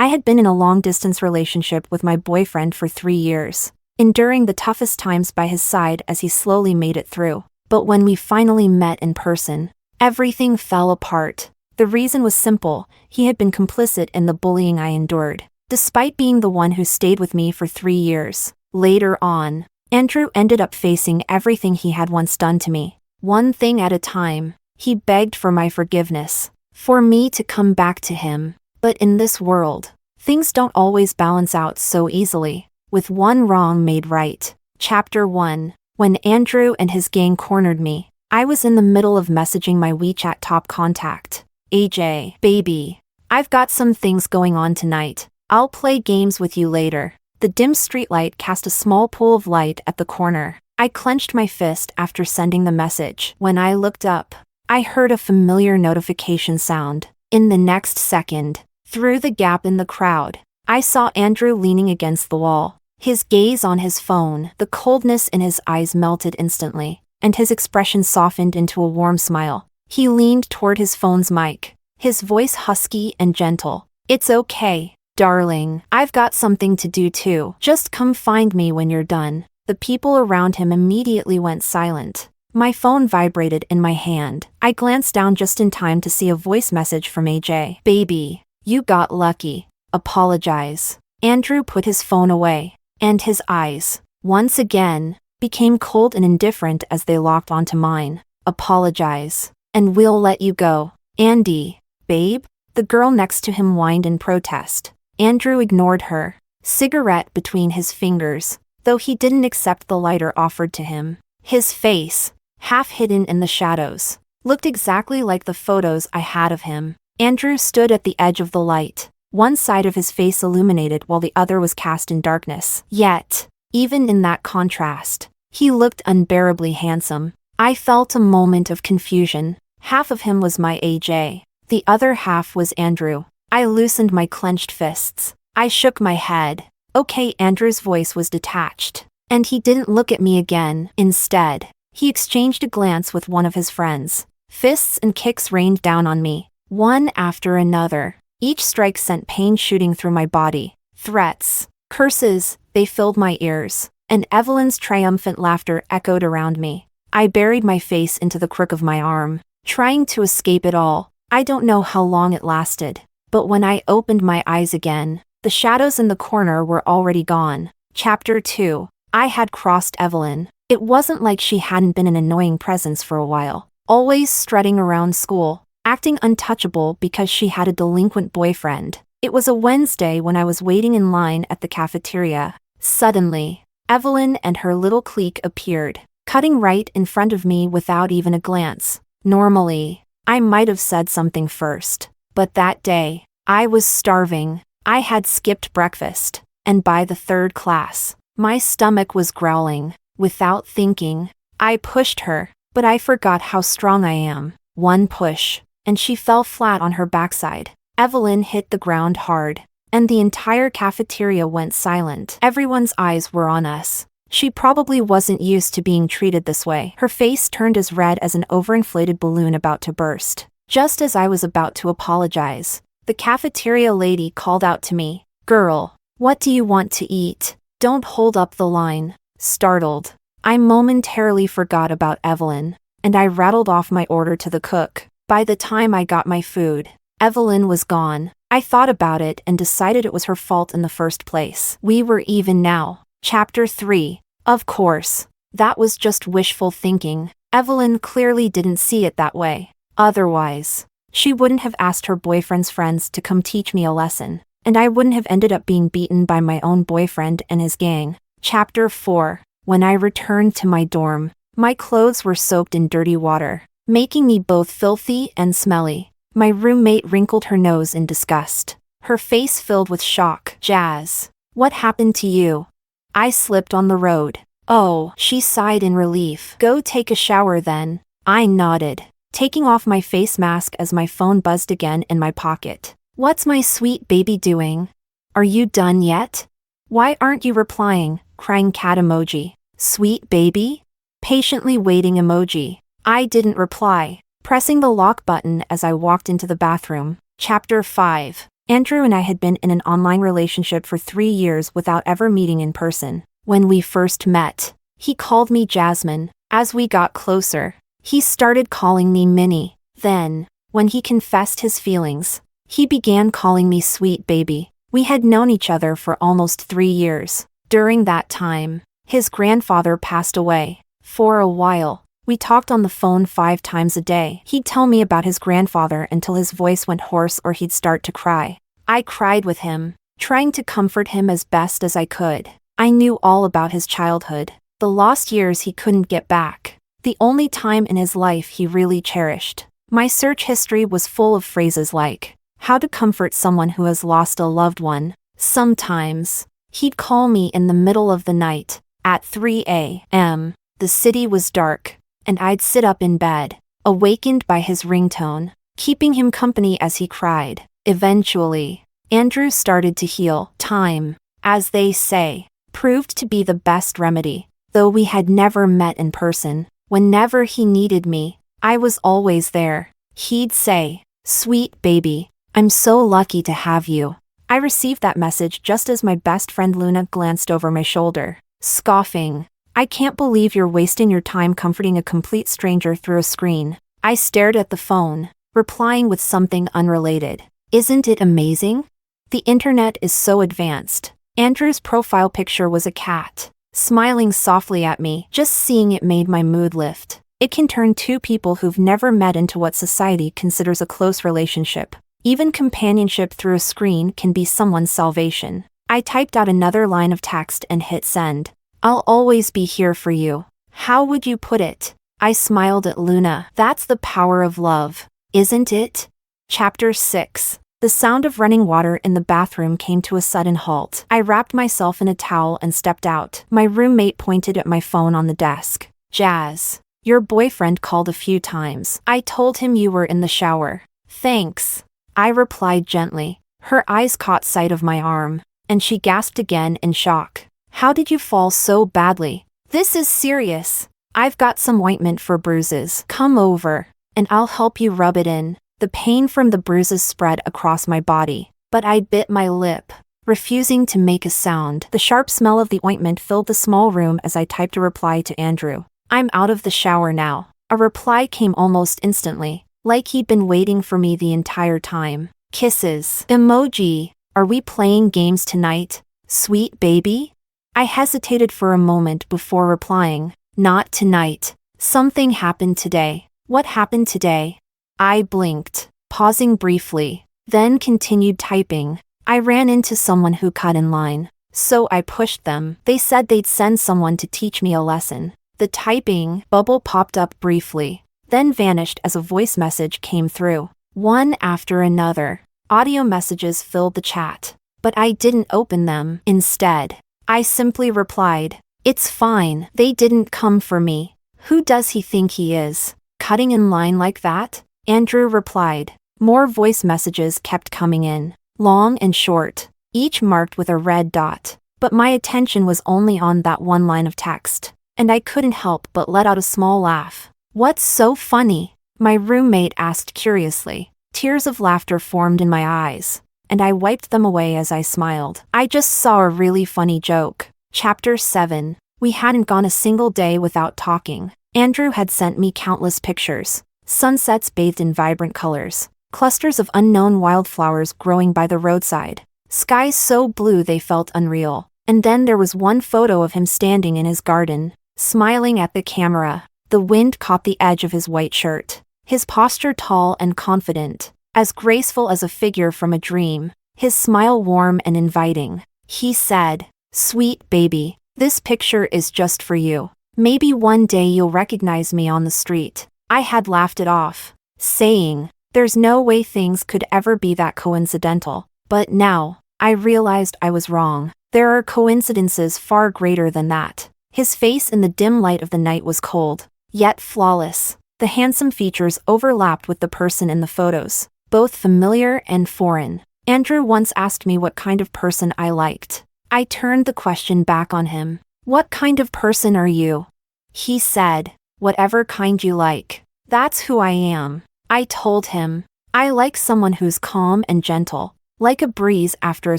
had been in a long-distance relationship with my boyfriend for 3 years, enduring the toughest times by his side as he slowly made it through. But when we finally met in person, everything fell apart. The reason was simple: he had been complicit in the bullying I endured, despite being the one who stayed with me for 3 years. Later on, Andrew ended up facing everything he had once done to me. One thing at a time, he begged for my forgiveness, for me to come back to him. But in this world, things don't always balance out so easily, with one wrong made right. Chapter 1. When Andrew and his gang cornered me, I was in the middle of messaging my WeChat top contact. AJ, baby, I've got some things going on tonight. I'll play games with you later. The dim streetlight cast a small pool of light at the corner. I clenched my fist after sending the message. When I looked up, I heard a familiar notification sound. In the next second, through the gap in the crowd, I saw Andrew leaning against the wall, his gaze on his phone. The coldness in his eyes melted instantly, and his expression softened into a warm smile. He leaned toward his phone's mic, his voice husky and gentle. "It's okay, darling. I've got something to do too. Just come find me when you're done." The people around him immediately went silent. My phone vibrated in my hand. I glanced down just in time to see a voice message from AJ. "Baby, you got lucky. Apologize." Andrew put his phone away, and his eyes, once again, became cold and indifferent as they locked onto mine. "Apologize, and we'll let you go." "Andy, babe?" The girl next to him whined in protest. Andrew ignored her, cigarette between his fingers, though he didn't accept the lighter offered to him. His face, half hidden in the shadows, looked exactly like the photos I had of him. Andrew stood at the edge of the light, one side of his face illuminated while the other was cast in darkness. Yet, even in that contrast, he looked unbearably handsome. I felt a moment of confusion. Half of him was my AJ. The other half was Andrew. I loosened my clenched fists. I shook my head. "Okay." Andrew's voice was detached, and he didn't look at me again. Instead, he exchanged a glance with one of his friends. Fists and kicks rained down on me, one after another. Each strike sent pain shooting through my body. Threats, curses, they filled my ears, and Evelyn's triumphant laughter echoed around me. I buried my face into the crook of my arm, trying to escape it all. I don't know how long it lasted, but when I opened my eyes again, the shadows in the corner were already gone. Chapter 2. I had crossed Evelyn. It wasn't like she hadn't been an annoying presence for a while, always strutting around school, acting untouchable because she had a delinquent boyfriend. It was a Wednesday when I was waiting in line at the cafeteria. Suddenly, Evelyn and her little clique appeared, cutting right in front of me without even a glance. Normally, I might have said something first, but that day, I was starving. I had skipped breakfast, and by the third class, my stomach was growling. Without thinking, I pushed her, but I forgot how strong I am. One push, and she fell flat on her backside. Evelyn hit the ground hard, and the entire cafeteria went silent. Everyone's eyes were on us. She probably wasn't used to being treated this way. Her face turned as red as an overinflated balloon about to burst. Just as I was about to apologize, the cafeteria lady called out to me, "Girl, what do you want to eat? Don't hold up the line." Startled, I momentarily forgot about Evelyn, and I rattled off my order to the cook. By the time I got my food, Evelyn was gone. I thought about it and decided it was her fault in the first place. We were even now. Chapter 3. Of course, that was just wishful thinking. Evelyn clearly didn't see it that way. Otherwise, she wouldn't have asked her boyfriend's friends to come teach me a lesson, and I wouldn't have ended up being beaten by my own boyfriend and his gang. Chapter 4. When I returned to my dorm, my clothes were soaked in dirty water, making me both filthy and smelly. My roommate wrinkled her nose in disgust, her face filled with shock. "Jazz, what happened to you?" I slipped on the road. "Oh," she sighed in relief. "Go take a shower then." I nodded, taking off my face mask as my phone buzzed again in my pocket. "What's my sweet baby doing? Are you done yet? Why aren't you replying?" Crying cat emoji. "Sweet baby?" Patiently waiting emoji. I didn't reply, pressing the lock button as I walked into the bathroom. Chapter 5. Andrew and I had been in an online relationship for 3 years without ever meeting in person. When we first met, he called me Jasmine. As we got closer, he started calling me Minnie. Then, when he confessed his feelings, he began calling me sweet baby. We had known each other for almost 3 years. During that time, his grandfather passed away. For a while, we talked on the phone 5 times a day. He'd tell me about his grandfather until his voice went hoarse or he'd start to cry. I cried with him, trying to comfort him as best as I could. I knew all about his childhood, the lost years he couldn't get back, the only time in his life he really cherished. My search history was full of phrases like, how to comfort someone who has lost a loved one. Sometimes, he'd call me in the middle of the night, at 3 a.m. The city was dark, and I'd sit up in bed, awakened by his ringtone, keeping him company as he cried. Eventually, Andrew started to heal. Time, as they say, proved to be the best remedy. Though we had never met in person, whenever he needed me, I was always there. He'd say, "Sweet baby, I'm so lucky to have you." I received that message just as my best friend Luna glanced over my shoulder, scoffing. "I can't believe you're wasting your time comforting a complete stranger through a screen." I stared at the phone, replying with something unrelated. Isn't it amazing? The internet is so advanced. Andrew's profile picture was a cat, smiling softly at me. Just seeing it made my mood lift. It can turn two people who've never met into what society considers a close relationship. Even companionship through a screen can be someone's salvation. I typed out another line of text and hit send. "I'll always be here for you." How would you put it? I smiled at Luna. That's the power of love, isn't it? Chapter 6. The sound of running water in the bathroom came to a sudden halt. I wrapped myself in a towel and stepped out. My roommate pointed at my phone on the desk. "Jazz, your boyfriend called a few times. I told him you were in the shower." "Thanks," I replied gently. Her eyes caught sight of my arm, and she gasped again in shock. "How did you fall so badly?" "This is serious. I've got some ointment for bruises. Come over, and I'll help you rub it in." The pain from the bruises spread across my body, but I bit my lip, refusing to make a sound. The sharp smell of the ointment filled the small room as I typed a reply to Andrew. "I'm out of the shower now." A reply came almost instantly, like he'd been waiting for me the entire time. "Kisses. Emoji. Are we playing games tonight, sweet baby?" I hesitated for a moment before replying. "Not tonight. Something happened today." "What happened today?" I blinked, pausing briefly, then continued typing. "I ran into someone who cut in line, so I pushed them. They said they'd send someone to teach me a lesson." The typing bubble popped up briefly, then vanished as a voice message came through. One after another, audio messages filled the chat, but I didn't open them. Instead, I simply replied, "It's fine. They didn't come for me. Who does he think he is, cutting in line like that?" Andrew replied. More voice messages kept coming in, long and short, each marked with a red dot. But my attention was only on that one line of text, and I couldn't help but let out a small laugh. "What's so funny?" my roommate asked curiously. Tears of laughter formed in my eyes, and I wiped them away as I smiled. "I just saw a really funny joke." Chapter 7. We hadn't gone a single day without talking. Andrew had sent me countless pictures. Sunsets bathed in vibrant colors, clusters of unknown wildflowers growing by the roadside, skies so blue they felt unreal. And then there was one photo of him standing in his garden, smiling at the camera. The wind caught the edge of his white shirt, his posture tall and confident, as graceful as a figure from a dream, his smile warm and inviting. He said, "Sweet baby, this picture is just for you. Maybe one day you'll recognize me on the street." I had laughed it off, saying, "There's no way things could ever be that coincidental." But now, I realized I was wrong. There are coincidences far greater than that. His face in the dim light of the night was cold, yet flawless. The handsome features overlapped with the person in the photos, both familiar and foreign. Andrew once asked me what kind of person I liked. I turned the question back on him. "What kind of person are you?" He said, "Whatever kind you like." That's who I am. I told him. I like someone who's calm and gentle, like a breeze after a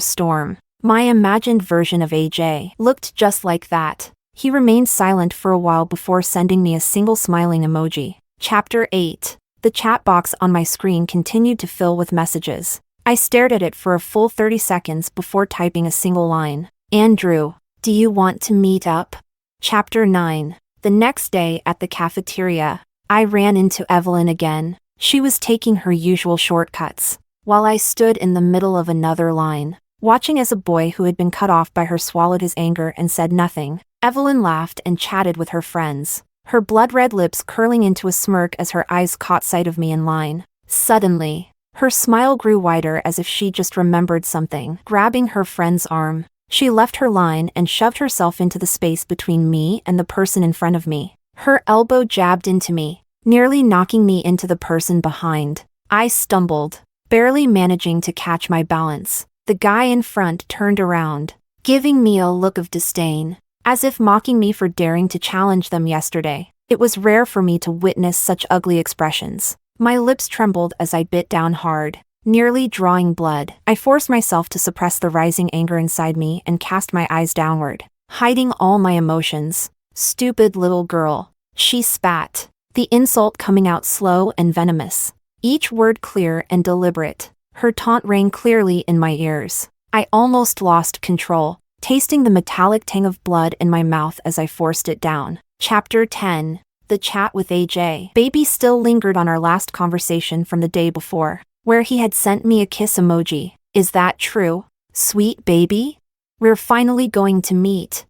storm. My imagined version of AJ looked just like that. He remained silent for a while before sending me a single smiling emoji. Chapter 8. The chat box on my screen continued to fill with messages. I stared at it for a full 30 seconds before typing a single line. Andrew, do you want to meet up? Chapter 9. The next day at the cafeteria, I ran into Evelyn again. She was taking her usual shortcuts, while I stood in the middle of another line, watching as a boy who had been cut off by her swallowed his anger and said nothing. Evelyn laughed and chatted with her friends, her blood-red lips curling into a smirk as her eyes caught sight of me in line. Suddenly, her smile grew wider as if she just remembered something. Grabbing her friend's arm, she left her line and shoved herself into the space between me and the person in front of me. Her elbow jabbed into me, nearly knocking me into the person behind. I stumbled, barely managing to catch my balance. The guy in front turned around, giving me a look of disdain, as if mocking me for daring to challenge them yesterday. It was rare for me to witness such ugly expressions. My lips trembled as I bit down hard, nearly drawing blood. I forced myself to suppress the rising anger inside me and cast my eyes downward, hiding all my emotions. Stupid little girl, she spat, the insult coming out slow and venomous, each word clear and deliberate. Her taunt rang clearly in my ears. I almost lost control, tasting the metallic tang of blood in my mouth as I forced it down. Chapter 10. The chat with AJ. Baby still lingered on our last conversation from the day before, where he had sent me a kiss emoji. Is that true? Sweet baby? We're finally going to meet.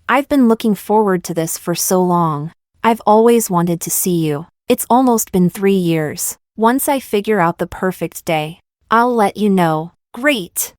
I've been looking forward to this for so long. I've always wanted to see you. It's almost been 3 years. Once I figure out the perfect day, I'll let you know. Great.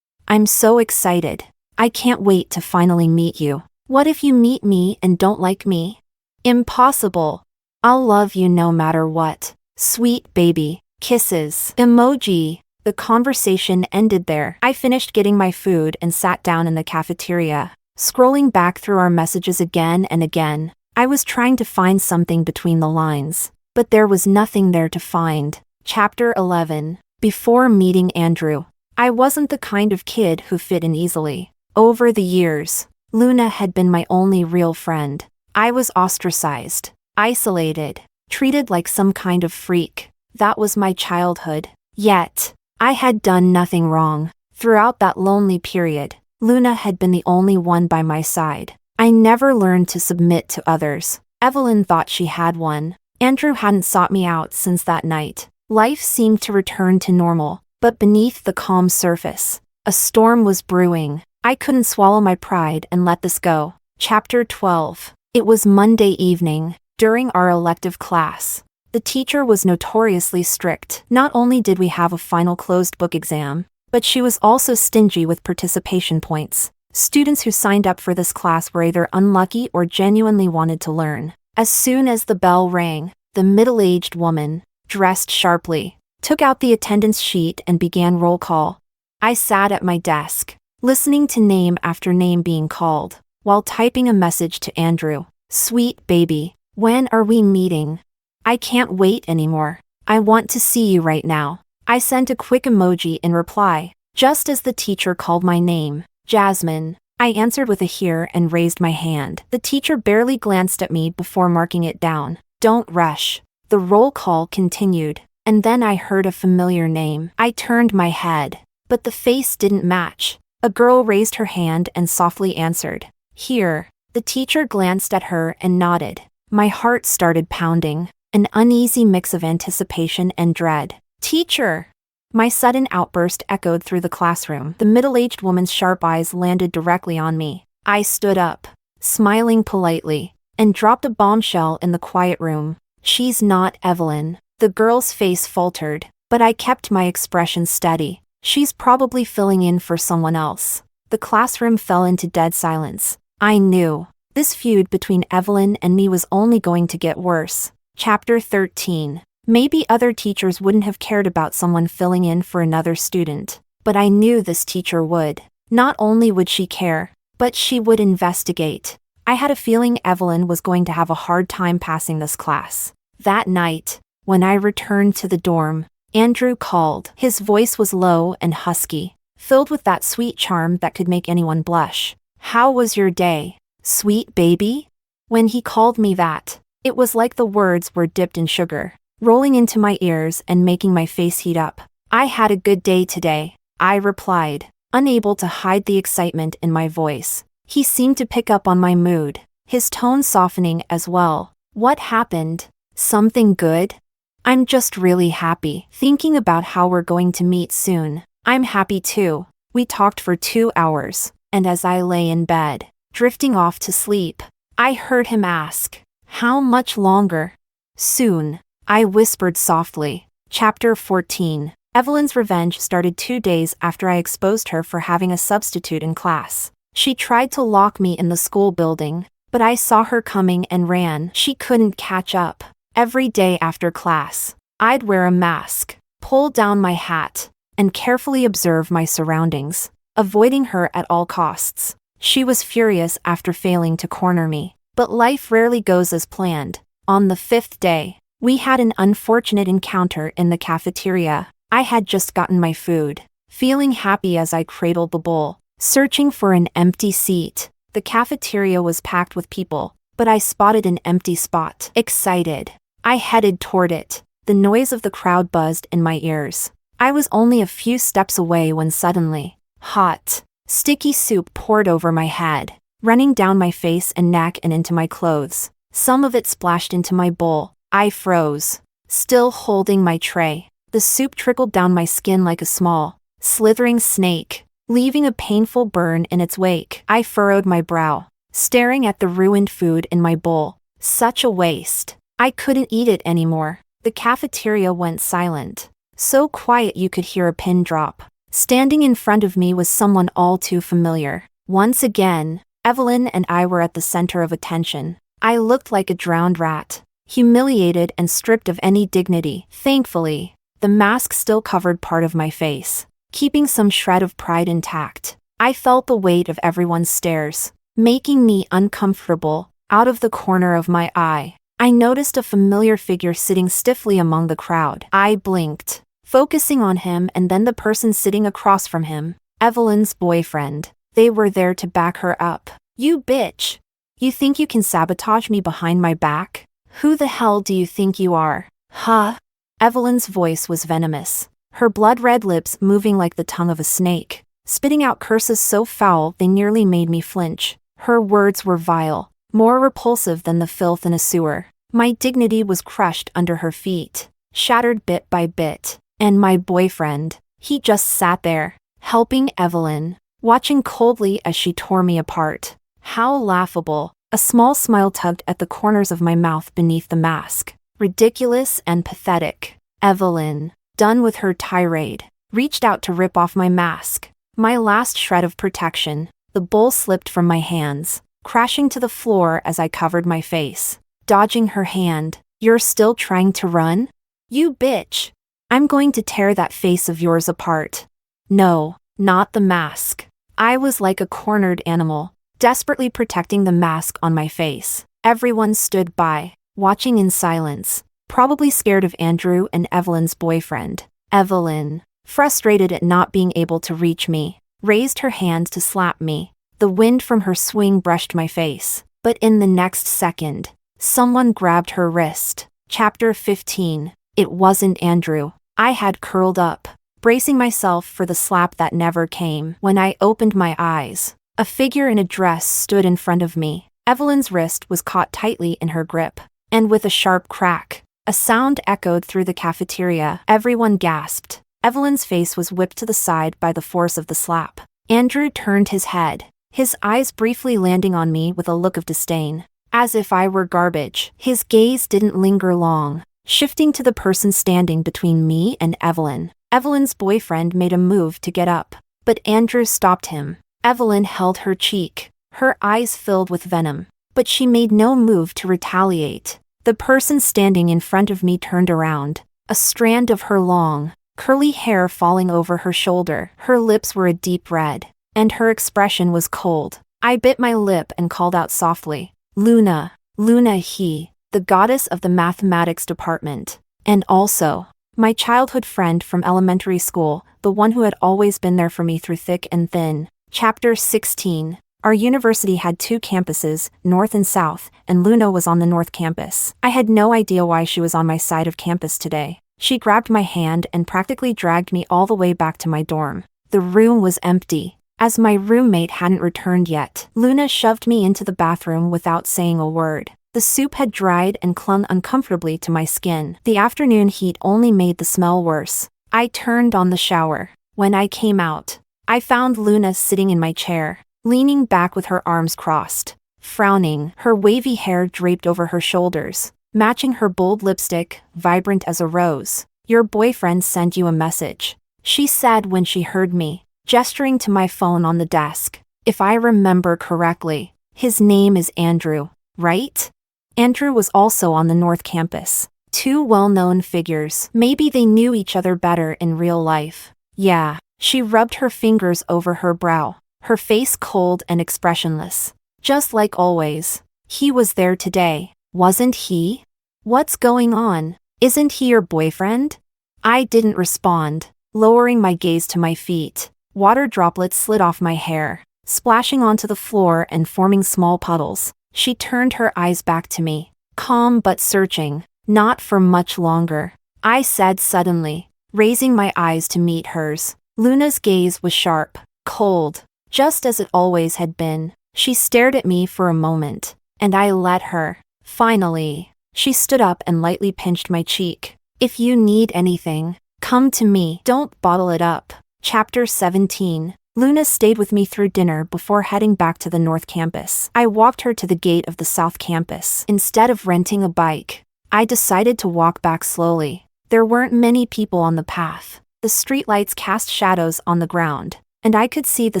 I'm so excited. I can't wait to finally meet you. What if you meet me and don't like me? Impossible. I'll love you no matter what. Sweet baby. Kisses. Emoji. The conversation ended there. I finished getting my food and sat down in the cafeteria, scrolling back through our messages again and again. I was trying to find something between the lines, but there was nothing there to find. Chapter 11. Before meeting Andrew, I wasn't the kind of kid who fit in easily. Over the years, Luna had been my only real friend. I was ostracized, isolated, treated like some kind of freak. That was my childhood. Yet, I had done nothing wrong. Throughout that lonely period, Luna had been the only one by my side. I never learned to submit to others. Evelyn thought she had one. Andrew hadn't sought me out since that night. Life seemed to return to normal, but beneath the calm surface, a storm was brewing. I couldn't swallow my pride and let this go. Chapter 12. It was Monday evening, during our elective class. The teacher was notoriously strict. Not only did we have a final closed book exam, but she was also stingy with participation points. Students who signed up for this class were either unlucky or genuinely wanted to learn. As soon as the bell rang, the middle-aged woman, dressed sharply, took out the attendance sheet and began roll call. I sat at my desk, listening to name after name being called, while typing a message to Andrew. Sweet baby, when are we meeting? I can't wait anymore. I want to see you right now. I sent a quick emoji in reply, just as the teacher called my name. Jasmine. I answered with a here and raised my hand. The teacher barely glanced at me before marking it down. Don't rush. The roll call continued, and then I heard a familiar name. I turned my head, but the face didn't match. A girl raised her hand and softly answered. Here. The teacher glanced at her and nodded. My heart started pounding, an uneasy mix of anticipation and dread. Teacher! My sudden outburst echoed through the classroom. The middle-aged woman's sharp eyes landed directly on me. I stood up, smiling politely, and dropped a bombshell in the quiet room. She's not Evelyn. The girl's face faltered, but I kept my expression steady. She's probably filling in for someone else. The classroom fell into dead silence. I knew. This feud between Evelyn and me was only going to get worse. Chapter 13. Maybe other teachers wouldn't have cared about someone filling in for another student, but I knew this teacher would. Not only would she care, but she would investigate. I had a feeling Evelyn was going to have a hard time passing this class. That night, when I returned to the dorm, Andrew called. His voice was low and husky, filled with that sweet charm that could make anyone blush. "How was your day, sweet baby?" When he called me that, it was like the words were dipped in sugar, rolling into my ears and making my face heat up. "I had a good day today," I replied, unable to hide the excitement in my voice. He seemed to pick up on my mood, his tone softening as well. "What happened? Something good?" "I'm just really happy, thinking about how we're going to meet soon." "I'm happy too." We talked for 2 hours, and as I lay in bed, drifting off to sleep, I heard him ask, "How much longer?" "Soon," I whispered softly. Chapter 14. Evelyn's revenge started 2 days after I exposed her for having a substitute in class. She tried to lock me in the school building, but I saw her coming and ran. She couldn't catch up. Every day after class, I'd wear a mask, pull down my hat, and carefully observe my surroundings, avoiding her at all costs. She was furious after failing to corner me, but life rarely goes as planned. On the 5th day, we had an unfortunate encounter in the cafeteria. I had just gotten my food, feeling happy as I cradled the bowl, searching for an empty seat. The cafeteria was packed with people, but I spotted an empty spot. Excited, I headed toward it. The noise of the crowd buzzed in my ears. I was only a few steps away when suddenly, hot, sticky soup poured over my head, running down my face and neck and into my clothes. Some of it splashed into my bowl. I froze, still holding my tray. The soup trickled down my skin like a small, slithering snake, leaving a painful burn in its wake. I furrowed my brow, staring at the ruined food in my bowl. Such a waste. I couldn't eat it anymore. The cafeteria went silent, so quiet you could hear a pin drop. Standing in front of me was someone all too familiar. Once again, Evelyn and I were at the center of attention. I looked like a drowned rat, humiliated and stripped of any dignity. Thankfully, the mask still covered part of my face, keeping some shred of pride intact. I felt the weight of everyone's stares, making me uncomfortable. Out of the corner of my eye, I noticed a familiar figure sitting stiffly among the crowd. I blinked, focusing on him and then the person sitting across from him, Evelyn's boyfriend. They were there to back her up. "You bitch! You think you can sabotage me behind my back? Who the hell do you think you are? Huh?" Evelyn's voice was venomous, her blood-red lips moving like the tongue of a snake, spitting out curses so foul they nearly made me flinch. Her words were vile, more repulsive than the filth in a sewer. My dignity was crushed under her feet, shattered bit by bit. And my boyfriend, he just sat there, helping Evelyn, watching coldly as she tore me apart. How laughable. A small smile tugged at the corners of my mouth beneath the mask. Ridiculous and pathetic. Evelyn, done with her tirade, reached out to rip off my mask. My last shred of protection. The bowl slipped from my hands, crashing to the floor as I covered my face. Dodging her hand. "You're still trying to run? You bitch! I'm going to tear that face of yours apart." No, not the mask. I was like a cornered animal, desperately protecting the mask on my face. Everyone stood by, watching in silence, probably scared of Andrew and Evelyn's boyfriend. Evelyn, frustrated at not being able to reach me, raised her hand to slap me. The wind from her swing brushed my face, but in the next second, someone grabbed her wrist. Chapter 15. It wasn't Andrew. I had curled up, bracing myself for the slap that never came. When I opened my eyes, a figure in a dress stood in front of me. Evelyn's wrist was caught tightly in her grip, and with a sharp crack, a sound echoed through the cafeteria. Everyone gasped. Evelyn's face was whipped to the side by the force of the slap. Andrew turned his head, his eyes briefly landing on me with a look of disdain, as if I were garbage. His gaze didn't linger long, shifting to the person standing between me and Evelyn. Evelyn's boyfriend made a move to get up, but Andrew stopped him. Evelyn held her cheek, her eyes filled with venom, but she made no move to retaliate. The person standing in front of me turned around, a strand of her long, curly hair falling over her shoulder. Her lips were a deep red, and her expression was cold. I bit my lip and called out softly, "Luna, Luna he, the goddess of the mathematics department, and also My childhood friend from elementary school, the one who had always been there for me through thick and thin. Chapter 16. Our university had 2 campuses, North and South, and Luna was on the North campus. I had no idea why she was on my side of campus today. She grabbed my hand and practically dragged me all the way back to my dorm. The room was empty, as my roommate hadn't returned yet. Luna shoved me into the bathroom without saying a word. The soup had dried and clung uncomfortably to my skin. The afternoon heat only made the smell worse. I turned on the shower. When I came out, I found Luna sitting in my chair, leaning back with her arms crossed, frowning, her wavy hair draped over her shoulders, matching her bold lipstick, vibrant as a rose. "Your boyfriend sent you a message," she said when she heard me, gesturing to my phone on the desk. "If I remember correctly, his name is Andrew, right?" Andrew was also on the North campus. 2 well-known figures. Maybe they knew each other better in real life. Yeah, she rubbed her fingers over her brow, her face cold and expressionless. Just like always. He was there today, wasn't he? "What's going on? Isn't he your boyfriend?" I didn't respond, lowering my gaze to my feet. Water droplets slid off my hair, splashing onto the floor and forming small puddles. She turned her eyes back to me, calm but searching. "Not for much longer," I said suddenly, raising my eyes to meet hers. Luna's gaze was sharp, cold, just as it always had been. She stared at me for a moment, and I let her. Finally, she stood up and lightly pinched my cheek. "If you need anything, come to me. Don't bottle it up." Chapter 17. Luna stayed with me through dinner before heading back to the North campus. I walked her to the gate of the South campus. Instead of renting a bike, I decided to walk back slowly. There weren't many people on the path. The streetlights cast shadows on the ground, and I could see the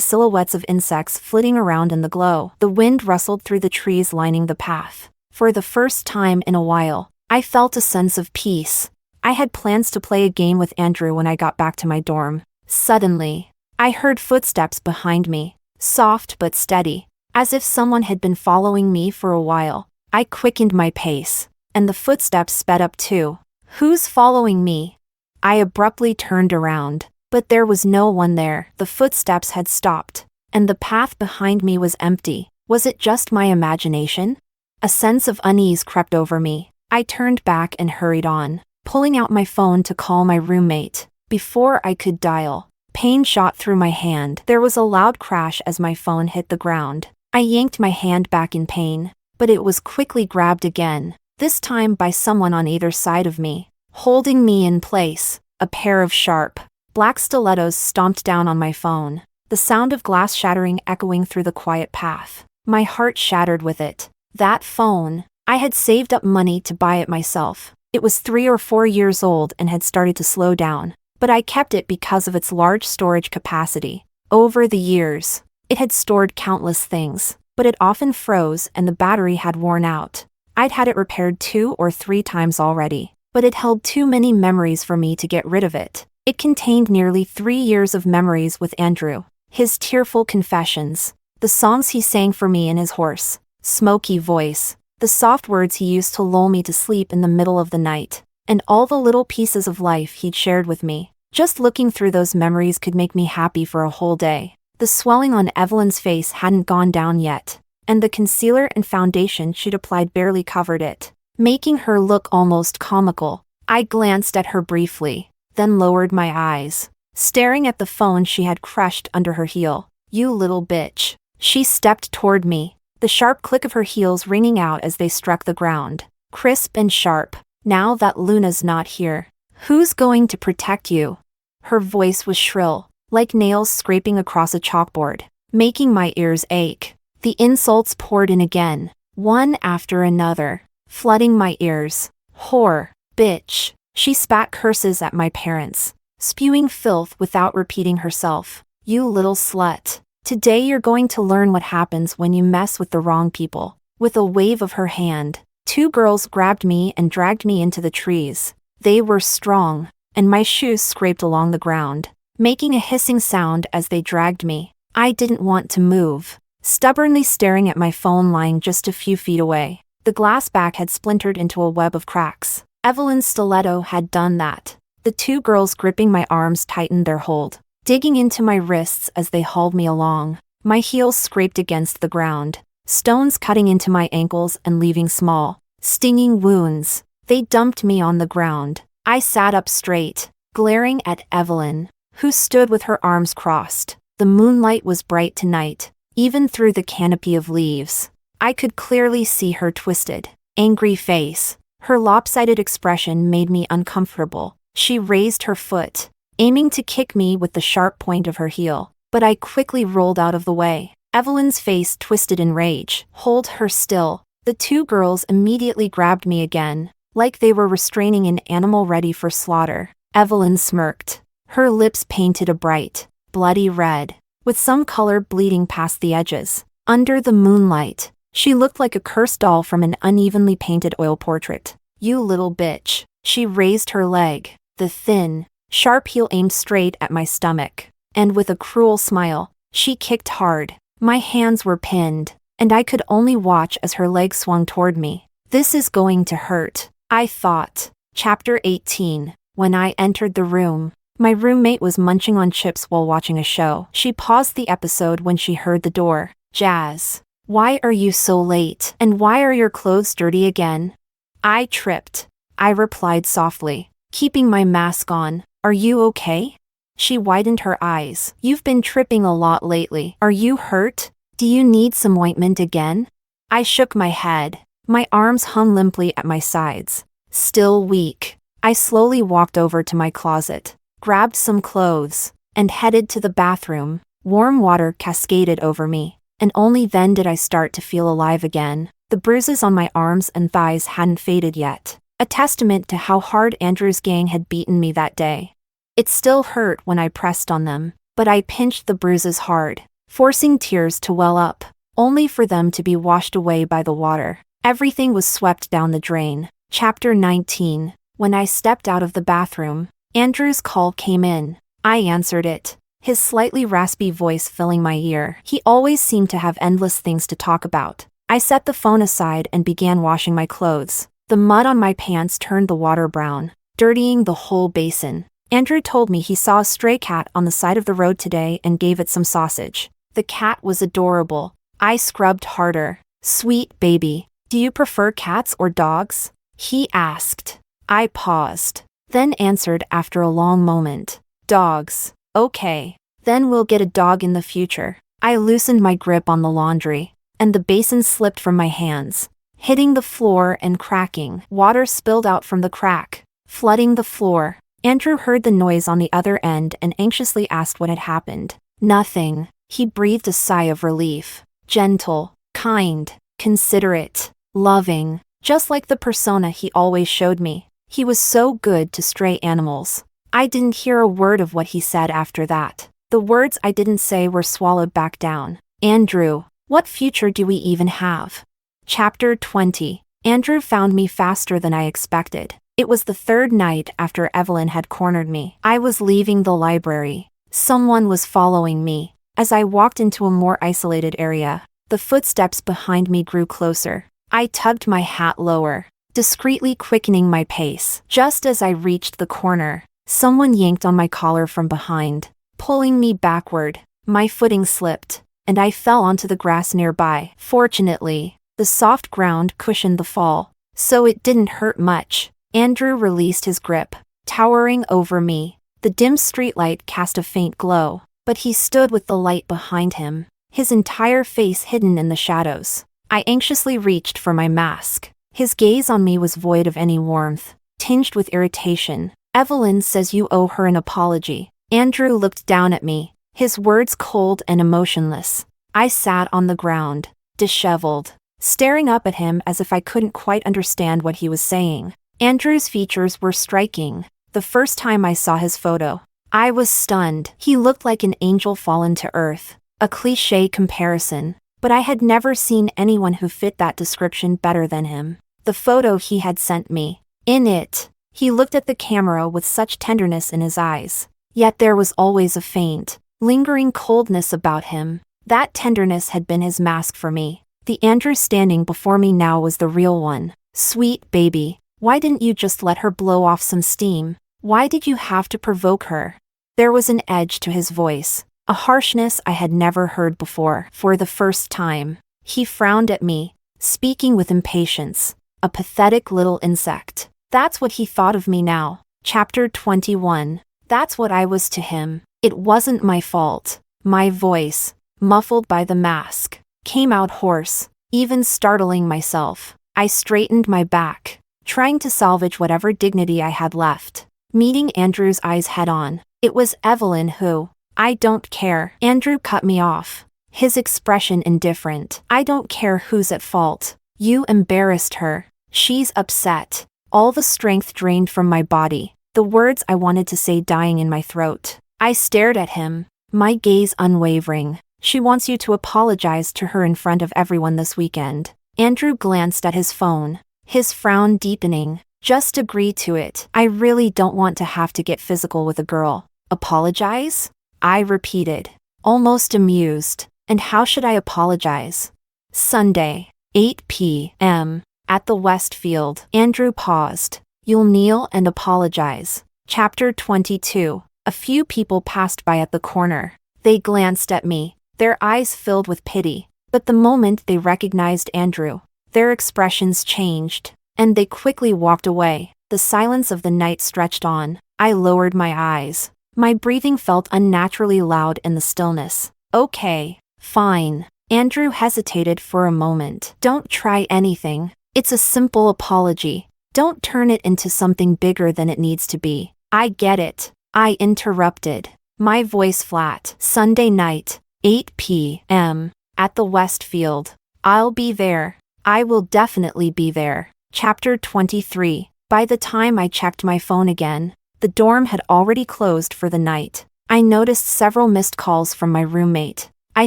silhouettes of insects flitting around in the glow. The wind rustled through the trees lining the path. For the first time in a while, I felt a sense of peace. I had plans to play a game with Andrew when I got back to my dorm. Suddenly, I heard footsteps behind me, soft but steady, as if someone had been following me for a while. I quickened my pace, and the footsteps sped up too. "Who's following me?" I abruptly turned around, but there was no one there. The footsteps had stopped, and the path behind me was empty. Was it just my imagination? A sense of unease crept over me. I turned back and hurried on, pulling out my phone to call my roommate. Before I could dial, pain shot through my hand. There was a loud crash as my phone hit the ground. I yanked my hand back in pain, but it was quickly grabbed again, this time by someone on either side of me, holding me in place. A pair of sharp, black stilettos stomped down on my phone, the sound of glass shattering echoing through the quiet path. My heart shattered with it. That phone, I had saved up money to buy it myself. It was 3 or 4 years old and had started to slow down, but I kept it because of its large storage capacity. Over the years, it had stored countless things, but it often froze and the battery had worn out. I'd had it repaired 2 or 3 times already, but it held too many memories for me to get rid of it. It contained nearly 3 years of memories with Andrew, his tearful confessions, the songs he sang for me in his hoarse, smoky voice, the soft words he used to lull me to sleep in the middle of the night, and all the little pieces of life he'd shared with me. Just looking through those memories could make me happy for a whole day. The swelling on Evelyn's face hadn't gone down yet, and the concealer and foundation she'd applied barely covered it, making her look almost comical. I glanced at her briefly, then lowered my eyes, staring at the phone she had crushed under her heel. "You little bitch." She stepped toward me, the sharp click of her heels ringing out as they struck the ground, crisp and sharp. "Now that Luna's not here, who's going to protect you?" Her voice was shrill, like nails scraping across a chalkboard, making my ears ache. The insults poured in again, one after another, flooding my ears. "Whore, bitch." She spat curses at my parents, spewing filth without repeating herself. "You little slut. Today you're going to learn what happens when you mess with the wrong people." With a wave of her hand, 2 girls grabbed me and dragged me into the trees. They were strong, and my shoes scraped along the ground, making a hissing sound as they dragged me. I didn't want to move, stubbornly staring at my phone lying just a few feet away. The glass back had splintered into a web of cracks. Evelyn's stiletto had done that. The two girls gripping my arms tightened their hold, digging into my wrists as they hauled me along. My heels scraped against the ground, stones cutting into my ankles and leaving small, stinging wounds. They dumped me on the ground. I sat up straight, glaring at Evelyn, who stood with her arms crossed. The moonlight was bright tonight, even through the canopy of leaves. I could clearly see her twisted, angry face. Her lopsided expression made me uncomfortable. She raised her foot, aiming to kick me with the sharp point of her heel, but I quickly rolled out of the way. Evelyn's face twisted in rage. Hold her still. The two girls immediately grabbed me again, like they were restraining an animal ready for slaughter. Evelyn smirked, her lips painted a bright, bloody red, with some color bleeding past the edges. Under the moonlight, she looked like a cursed doll from an unevenly painted oil portrait. You little bitch. She raised her leg, the thin, sharp heel aimed straight at my stomach, and with a cruel smile, she kicked hard. My hands were pinned, and I could only watch as her leg swung toward me. This is going to hurt, I thought. Chapter 18. When I entered the room, my roommate was munching on chips while watching a show. She paused the episode when she heard the door. Jazz, why are you so late? And why are your clothes dirty again? I tripped. I replied softly, keeping my mask on. Are you okay? She widened her eyes. You've been tripping a lot lately. Are you hurt? Do you need some ointment again? I shook my head. My arms hung limply at my sides. Still weak. I slowly walked over to my closet, grabbed some clothes, and headed to the bathroom. Warm water cascaded over me, and only then did I start to feel alive again. The bruises on my arms and thighs hadn't faded yet, a testament to how hard Andrew's gang had beaten me that day. It still hurt when I pressed on them, but I pinched the bruises hard, forcing tears to well up, only for them to be washed away by the water. Everything was swept down the drain. Chapter 19. When I stepped out of the bathroom, Andrew's call came in. I answered it, his slightly raspy voice filling my ear. He always seemed to have endless things to talk about. I set the phone aside and began washing my clothes. The mud on my pants turned the water brown, dirtying the whole basin. Andrew told me he saw a stray cat on the side of the road today and gave it some sausage. The cat was adorable. I scrubbed harder. Sweet baby, do you prefer cats or dogs? He asked. I paused, then answered after a long moment. Dogs. Okay. Then we'll get a dog in the future. I loosened my grip on the laundry, and the basin slipped from my hands, hitting the floor and cracking. Water spilled out from the crack, flooding the floor. Andrew heard the noise on the other end and anxiously asked what had happened. Nothing. He breathed a sigh of relief. Gentle, kind, considerate, loving, just like the persona he always showed me. He was so good to stray animals. I didn't hear a word of what he said after that. The words I didn't say were swallowed back down. Andrew, what future do we even have? Chapter 20. Andrew found me faster than I expected. It was the third night after Evelyn had cornered me. I was leaving the library. Someone was following me. As I walked into a more isolated area, the footsteps behind me grew closer. I tugged my hat lower, discreetly quickening my pace. Just as I reached the corner, someone yanked on my collar from behind, pulling me backward. My footing slipped, and I fell onto the grass nearby. Fortunately, the soft ground cushioned the fall, so it didn't hurt much. Andrew released his grip, towering over me. The dim streetlight cast a faint glow, but he stood with the light behind him, his entire face hidden in the shadows. I anxiously reached for my mask. His gaze on me was void of any warmth, tinged with irritation. Evelyn says you owe her an apology. Andrew looked down at me, his words cold and emotionless. I sat on the ground, disheveled, staring up at him as if I couldn't quite understand what he was saying. Andrew's features were striking. The first time I saw his photo, I was stunned. He looked like an angel fallen to earth. A cliché comparison, but I had never seen anyone who fit that description better than him. The photo he had sent me. In it, he looked at the camera with such tenderness in his eyes. Yet there was always a faint, lingering coldness about him. That tenderness had been his mask for me. The Andrew standing before me now was the real one. Sweet baby, why didn't you just let her blow off some steam? Why did you have to provoke her? There was an edge to his voice, a harshness I had never heard before. For the first time, he frowned at me, speaking with impatience. A pathetic little insect. That's what he thought of me now. Chapter 21. That's what I was to him. It wasn't my fault. My voice, muffled by the mask, came out hoarse, even startling myself. I straightened my back, trying to salvage whatever dignity I had left. Meeting Andrew's eyes head-on, it was Evelyn who, I don't care. Andrew cut me off, his expression indifferent. I don't care who's at fault. You embarrassed her. She's upset. All the strength drained from my body, the words I wanted to say dying in my throat. I stared at him, my gaze unwavering. She wants you to apologize to her in front of everyone this weekend. Andrew glanced at his phone, his frown deepening. Just agree to it. I really don't want to have to get physical with a girl. Apologize? I repeated, almost amused. And how should I apologize? Sunday, 8 p.m. At the Westfield. Andrew paused. You'll kneel and apologize. Chapter 22. A few people passed by at the corner. They glanced at me, their eyes filled with pity. But the moment they recognized Andrew, their expressions changed, and they quickly walked away. The silence of the night stretched on. I lowered my eyes. My breathing felt unnaturally loud in the stillness. Okay, fine. Andrew hesitated for a moment. Don't try anything. It's a simple apology. Don't turn it into something bigger than it needs to be. I get it. I interrupted, my voice flat. Sunday night, 8 p.m. At the Westfield. I'll be there. I will definitely be there. Chapter 23. By the time I checked my phone again, the dorm had already closed for the night. I noticed several missed calls from my roommate. I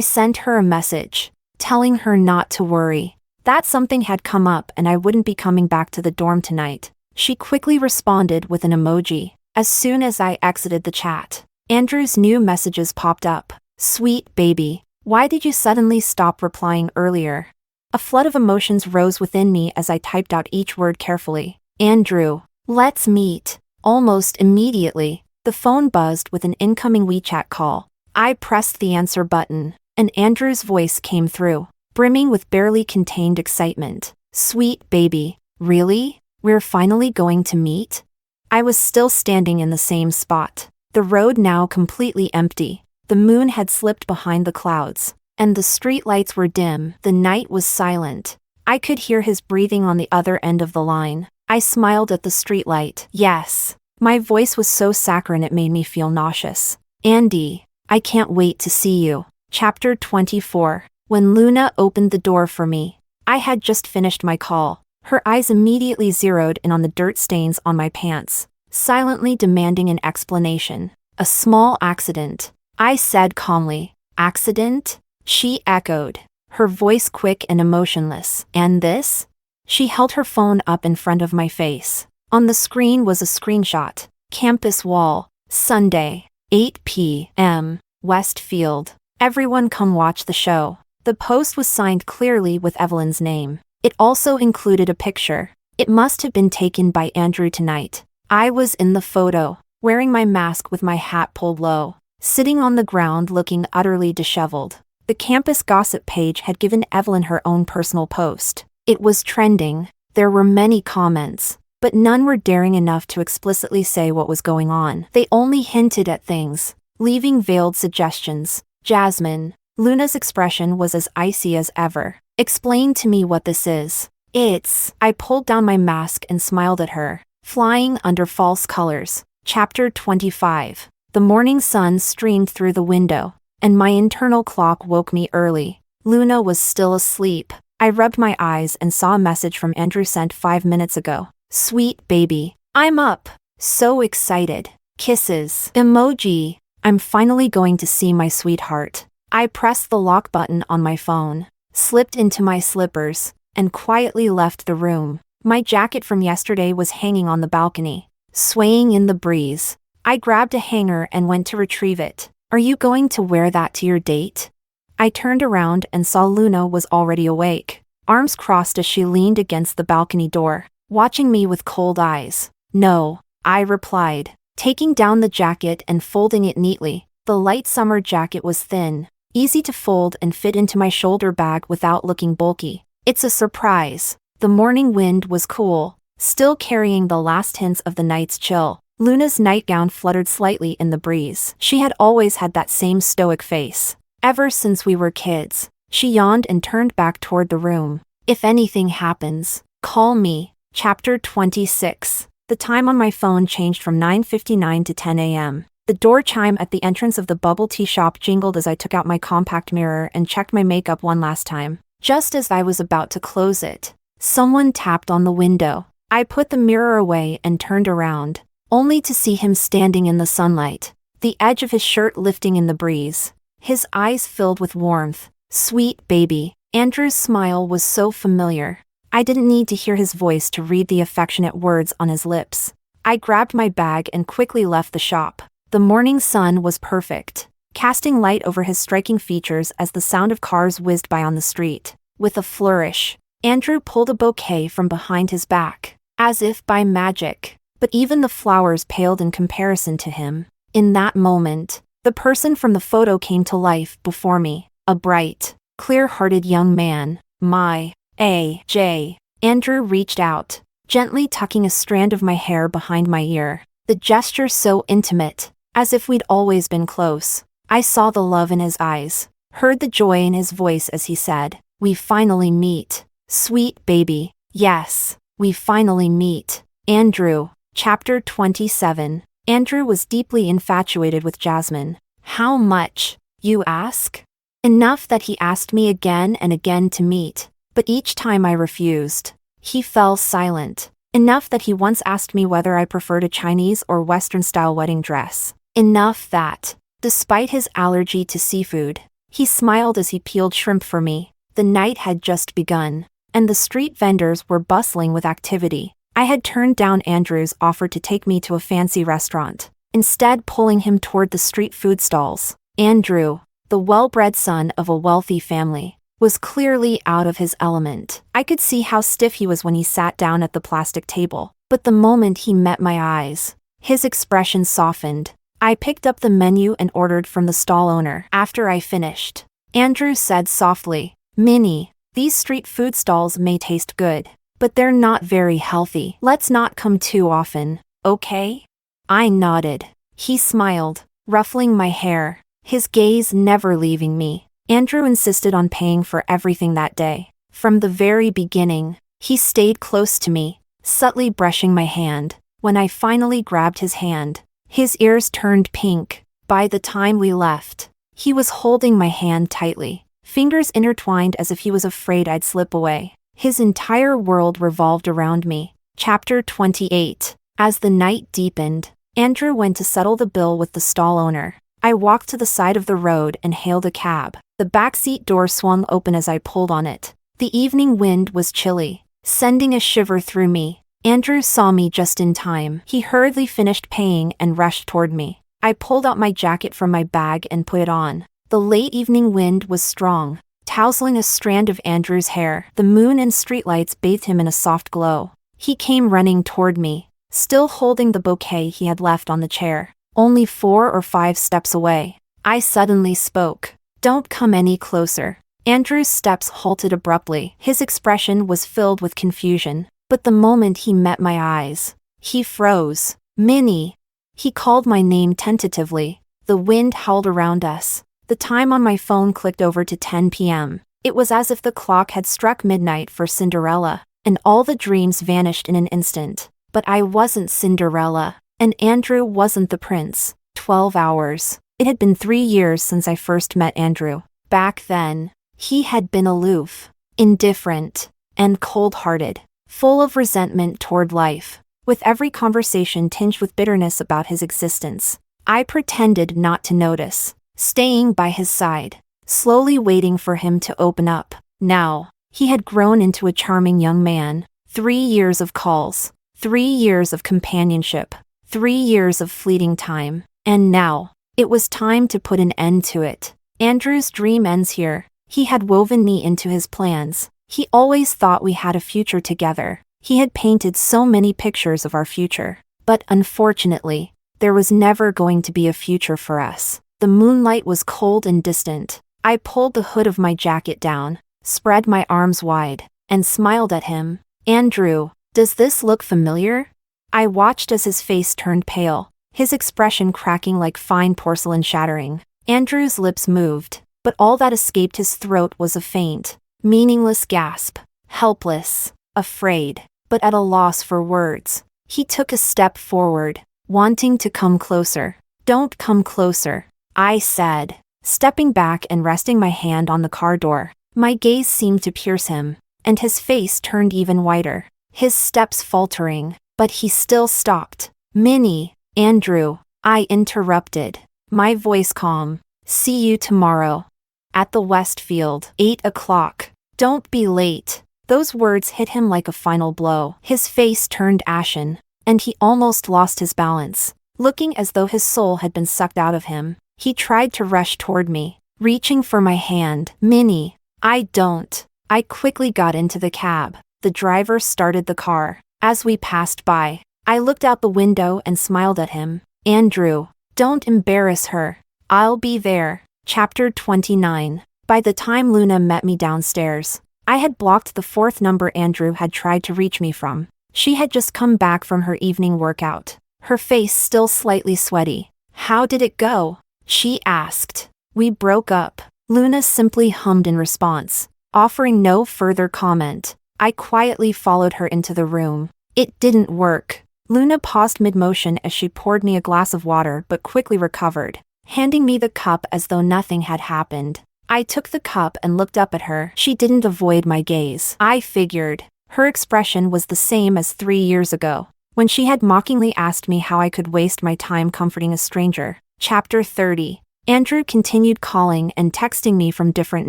sent her a message, telling her not to worry, that something had come up and I wouldn't be coming back to the dorm tonight. She quickly responded with an emoji. As soon as I exited the chat, Andrew's new messages popped up. Sweet baby, why did you suddenly stop replying earlier? A flood of emotions rose within me as I typed out each word carefully. Andrew, let's meet. Almost immediately, the phone buzzed with an incoming WeChat call. I pressed the answer button, and Andrew's voice came through, brimming with barely contained excitement. Sweet baby, really? We're finally going to meet? I was still standing in the same spot, the road now completely empty. The moon had slipped behind the clouds, and the streetlights were dim. The night was silent. I could hear his breathing on the other end of the line. I smiled at the streetlight. Yes. My voice was so saccharine it made me feel nauseous. Andy, I can't wait to see you. Chapter 24. When Luna opened the door for me, I had just finished my call. Her eyes immediately zeroed in on the dirt stains on my pants, silently demanding an explanation. A small accident, I said calmly. Accident? She echoed, her voice quick and emotionless. And this? She held her phone up in front of my face. On the screen was a screenshot. Campus wall. Sunday, 8 p.m. Westfield. Everyone come watch the show. The post was signed clearly with Evelyn's name. It also included a picture. It must have been taken by Andrew tonight. I was in the photo, wearing my mask with my hat pulled low, sitting on the ground looking utterly disheveled. The campus gossip page had given Evelyn her own personal post. It was trending. There were many comments, but none were daring enough to explicitly say what was going on. They only hinted at things, leaving veiled suggestions. Jasmine, Luna's expression was as icy as ever. Explain to me what this is. I pulled down my mask and smiled at her. Flying under false colors. Chapter 25. The morning sun streamed through the window, and my internal clock woke me early. Luna was still asleep. I rubbed my eyes and saw a message from Andrew sent 5 minutes ago. Sweet baby, I'm up. So excited. Kisses. Emoji. I'm finally going to see my sweetheart. I pressed the lock button on my phone, slipped into my slippers, and quietly left the room. My jacket from yesterday was hanging on the balcony, swaying in the breeze. I grabbed a hanger and went to retrieve it. Are you going to wear that to your date? I turned around and saw Luna was already awake, arms crossed as she leaned against the balcony door, watching me with cold eyes. No, I replied. taking down the jacket and folding it neatly. The light summer jacket was thin, easy to fold and fit into my shoulder bag without looking bulky. It's a surprise. The morning wind was cool, still carrying the last hints of the night's chill. Luna's nightgown fluttered slightly in the breeze. She had always had that same stoic face. Ever since we were kids. She yawned and turned back toward the room. If anything happens, call me. Chapter 26. The time on my phone changed from 9:59 to 10 a.m. The door chime at the entrance of the bubble tea shop jingled as I took out my compact mirror and checked my makeup one last time. Just as I was about to close it, someone tapped on the window. I put the mirror away and turned around, only to see him standing in the sunlight, the edge of his shirt lifting in the breeze, his eyes filled with warmth. Sweet baby. Andrew's smile was so familiar. I didn't need to hear his voice to read the affectionate words on his lips. I grabbed my bag and quickly left the shop. The morning sun was perfect, casting light over his striking features as the sound of cars whizzed by on the street. With a flourish, Andrew pulled a bouquet from behind his back, as if by magic. But even the flowers paled in comparison to him. In that moment, the person from the photo came to life before me. A bright, clear-hearted young man. My A.J. Andrew reached out, gently tucking a strand of my hair behind my ear. The gesture so intimate, as if we'd always been close. I saw the love in his eyes, heard the joy in his voice as he said, "We finally meet. Sweet baby." Yes, we finally meet. Andrew. Chapter 27. Andrew was deeply infatuated with Jasmine. How much, you ask? Enough that he asked me again and again to meet, but each time I refused. He fell silent. Enough that he once asked me whether I preferred a Chinese or Western-style wedding dress. Enough that, despite his allergy to seafood, he smiled as he peeled shrimp for me. The night had just begun, and the street vendors were bustling with activity. I had turned down Andrew's offer to take me to a fancy restaurant, instead pulling him toward the street food stalls. Andrew, the well-bred son of a wealthy family, was clearly out of his element. I could see how stiff he was when he sat down at the plastic table, but the moment he met my eyes, his expression softened. I picked up the menu and ordered from the stall owner. After I finished, Andrew said softly, "Minnie, these street food stalls may taste good, but they're not very healthy. Let's not come too often, okay?" I nodded. He smiled, ruffling my hair, his gaze never leaving me. Andrew insisted on paying for everything that day. From the very beginning, he stayed close to me, subtly brushing my hand. When I finally grabbed his hand, his ears turned pink. By the time we left, he was holding my hand tightly, fingers intertwined as if he was afraid I'd slip away. His entire world revolved around me. Chapter 28. As the night deepened, Andrew went to settle the bill with the stall owner. I walked to the side of the road and hailed a cab. The backseat door swung open as I pulled on it. The evening wind was chilly, sending a shiver through me. Andrew saw me just in time. He hurriedly finished paying and rushed toward me. I pulled out my jacket from my bag and put it on. The late evening wind was strong, tousling a strand of Andrew's hair. The moon and streetlights bathed him in a soft glow. He came running toward me, still holding the bouquet he had left on the chair. Only 4 or 5 steps away, I suddenly spoke. "Don't come any closer." Andrew's steps halted abruptly. His expression was filled with confusion, but the moment he met my eyes, he froze. "Minnie." He called my name tentatively. The wind howled around us. The time on my phone clicked over to 10 p.m. It was as if the clock had struck midnight for Cinderella, and all the dreams vanished in an instant. But I wasn't Cinderella. And Andrew wasn't the prince. 12 hours. It had been 3 years since I first met Andrew. Back then, he had been aloof, indifferent, and cold-hearted, full of resentment toward life, with every conversation tinged with bitterness about his existence. I pretended not to notice, staying by his side, slowly waiting for him to open up. Now, he had grown into a charming young man. 3 years of calls, 3 years of companionship, 3 years of fleeting time, and now, it was time to put an end to it. Andrew's dream ends here. He had woven me into his plans. He always thought we had a future together. He had painted so many pictures of our future. But unfortunately, There was never going to be a future for us. The moonlight was cold and distant. I pulled the hood of my jacket down, spread my arms wide, and smiled at him. Andrew, does this look familiar? I watched as his face turned pale, his expression cracking like fine porcelain shattering. Andrew's lips moved, but all that escaped his throat was a faint, meaningless gasp. Helpless, afraid, but at a loss for words. He took a step forward, wanting to come closer. Don't come closer, I said, stepping back and resting my hand on the car door. My gaze seemed to pierce him, and his face turned even whiter, his steps faltering, but he still stopped. Minnie, Andrew, I interrupted, my voice calm. See you tomorrow. At the Westfield, 8 o'clock. Don't be late. Those words hit him like a final blow. His face turned ashen, and he almost lost his balance, looking as though his soul had been sucked out of him. He tried to rush toward me, reaching for my hand. Minnie, I don't. I quickly got into the cab. The driver started the car. As we passed by, I looked out the window and smiled at him. Andrew, don't embarrass her. I'll be there. Chapter 29. By the time Luna met me downstairs, I had blocked the fourth number Andrew had tried to reach me from. She had just come back from her evening workout, her face still slightly sweaty. How did it go? She asked. We broke up. Luna simply hummed in response, offering no further comment. I quietly followed her into the room. It didn't work. Luna paused mid-motion as she poured me a glass of water but quickly recovered, handing me the cup as though nothing had happened. I took the cup and looked up at her. She didn't avoid my gaze. I figured. Her expression was the same as 3 years ago, when she had mockingly asked me how I could waste my time comforting a stranger. Chapter 30. Andrew continued calling and texting me from different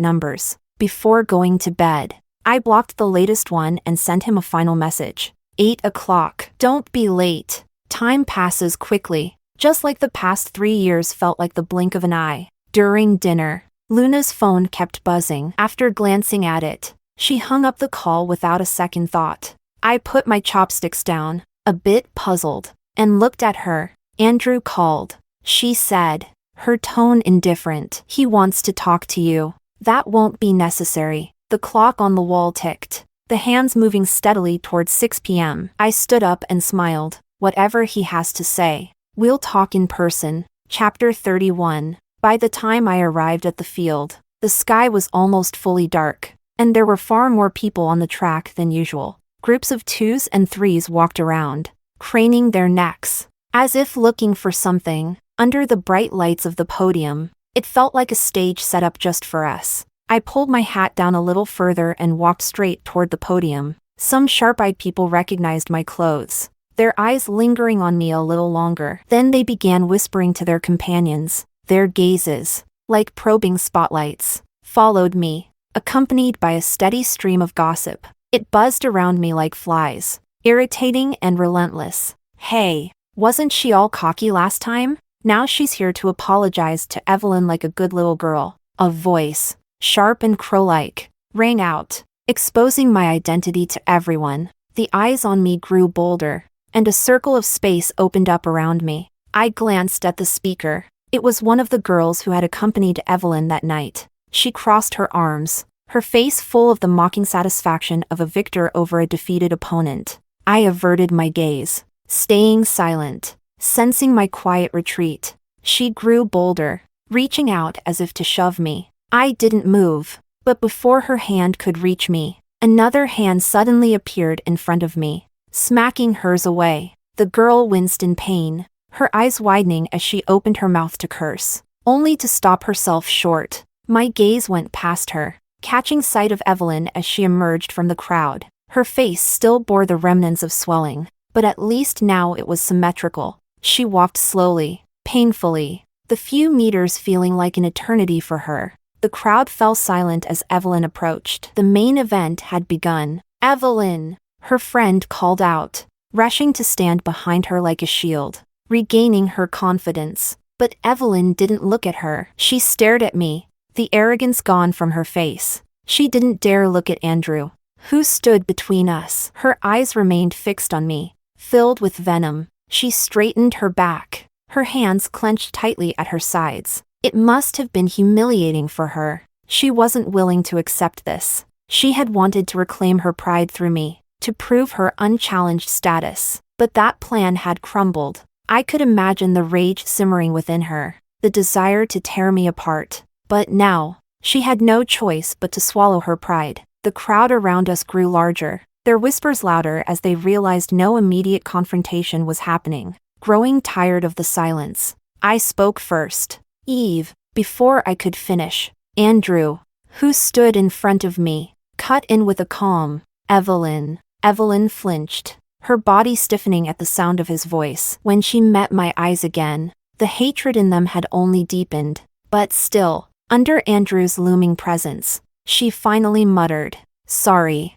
numbers. Before going to bed, I blocked the latest one and sent him a final message. 8 o'clock. Don't be late. Time passes quickly, just like the past 3 years felt like the blink of an eye. During dinner, Luna's phone kept buzzing. After glancing at it, she hung up the call without a second thought. I put my chopsticks down, a bit puzzled, and looked at her. Andrew called, she said, her tone indifferent. He wants to talk to you. That won't be necessary. The clock on the wall ticked, the hands moving steadily towards 6 p.m. I stood up and smiled. Whatever he has to say, we'll talk in person. Chapter 31. By the time I arrived at the field, the sky was almost fully dark, and there were far more people on the track than usual. Groups of 2s and 3s walked around, craning their necks, as if looking for something. Under the bright lights of the podium, it felt like a stage set up just for us. I pulled my hat down a little further and walked straight toward the podium. Some sharp-eyed people recognized my clothes, their eyes lingering on me a little longer. Then they began whispering to their companions. Their gazes, like probing spotlights, followed me, accompanied by a steady stream of gossip. It buzzed around me like flies, irritating and relentless. Hey, wasn't she all cocky last time? Now she's here to apologize to Evelyn like a good little girl. A voice, sharp and crow-like, rang out, exposing my identity to everyone. The eyes on me grew bolder, and a circle of space opened up around me. I glanced at the speaker. It was one of the girls who had accompanied Evelyn that night. She crossed her arms, her face full of the mocking satisfaction of a victor over a defeated opponent. I averted my gaze, staying silent, sensing my quiet retreat. She grew bolder, reaching out as if to shove me. I didn't move, but before her hand could reach me, another hand suddenly appeared in front of me, smacking hers away. The girl winced in pain, her eyes widening as she opened her mouth to curse, only to stop herself short. My gaze went past her, catching sight of Evelyn as she emerged from the crowd. Her face still bore the remnants of swelling, but at least now it was symmetrical. She walked slowly, painfully, the few meters feeling like an eternity for her. The crowd fell silent as Evelyn approached. The main event had begun. Evelyn, her friend called out, rushing to stand behind her like a shield, regaining her confidence. But Evelyn didn't look at her. She stared at me, the arrogance gone from her face. She didn't dare look at Andrew, who stood between us. Her eyes remained fixed on me, filled with venom. She straightened her back, Her hands clenched tightly at her sides. It must have been humiliating for her. She wasn't willing to accept this. She had wanted to reclaim her pride through me, to prove her unchallenged status. But that plan had crumbled. I could imagine the rage simmering within her, the desire to tear me apart. But now, she had no choice but to swallow her pride. The crowd around us grew larger, their whispers louder as they realized no immediate confrontation was happening. Growing tired of the silence, I spoke first. Eve, before I could finish. Andrew, who stood in front of me, cut in with a calm, Evelyn. Evelyn flinched, her body stiffening at the sound of his voice. When she met my eyes again, the hatred in them had only deepened. But still, under Andrew's looming presence, she finally muttered, "Sorry."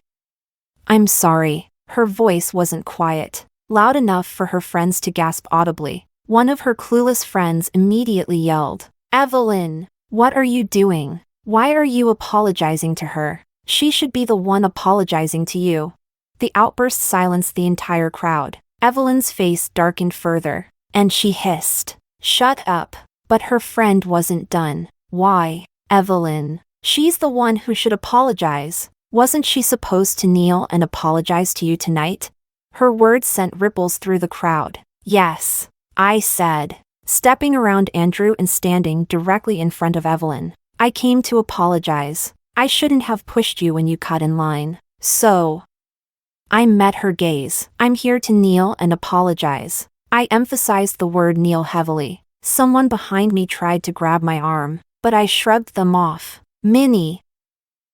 "I'm sorry." Her voice wasn't quiet, loud enough for her friends to gasp audibly. One of her clueless friends immediately yelled, "Evelyn, what are you doing? Why are you apologizing to her? She should be the one apologizing to you." The outburst silenced the entire crowd. Evelyn's face darkened further, and she hissed, "Shut up." But her friend wasn't done. "Why, Evelyn? She's the one who should apologize. Wasn't she supposed to kneel and apologize to you tonight?" Her words sent ripples through the crowd. "Yes," I said, stepping around Andrew and standing directly in front of Evelyn. "I came to apologize. I shouldn't have pushed you when you cut in line. So." I met her gaze. "I'm here to kneel and apologize." I emphasized the word kneel heavily. Someone behind me tried to grab my arm, but I shrugged them off. "Minnie."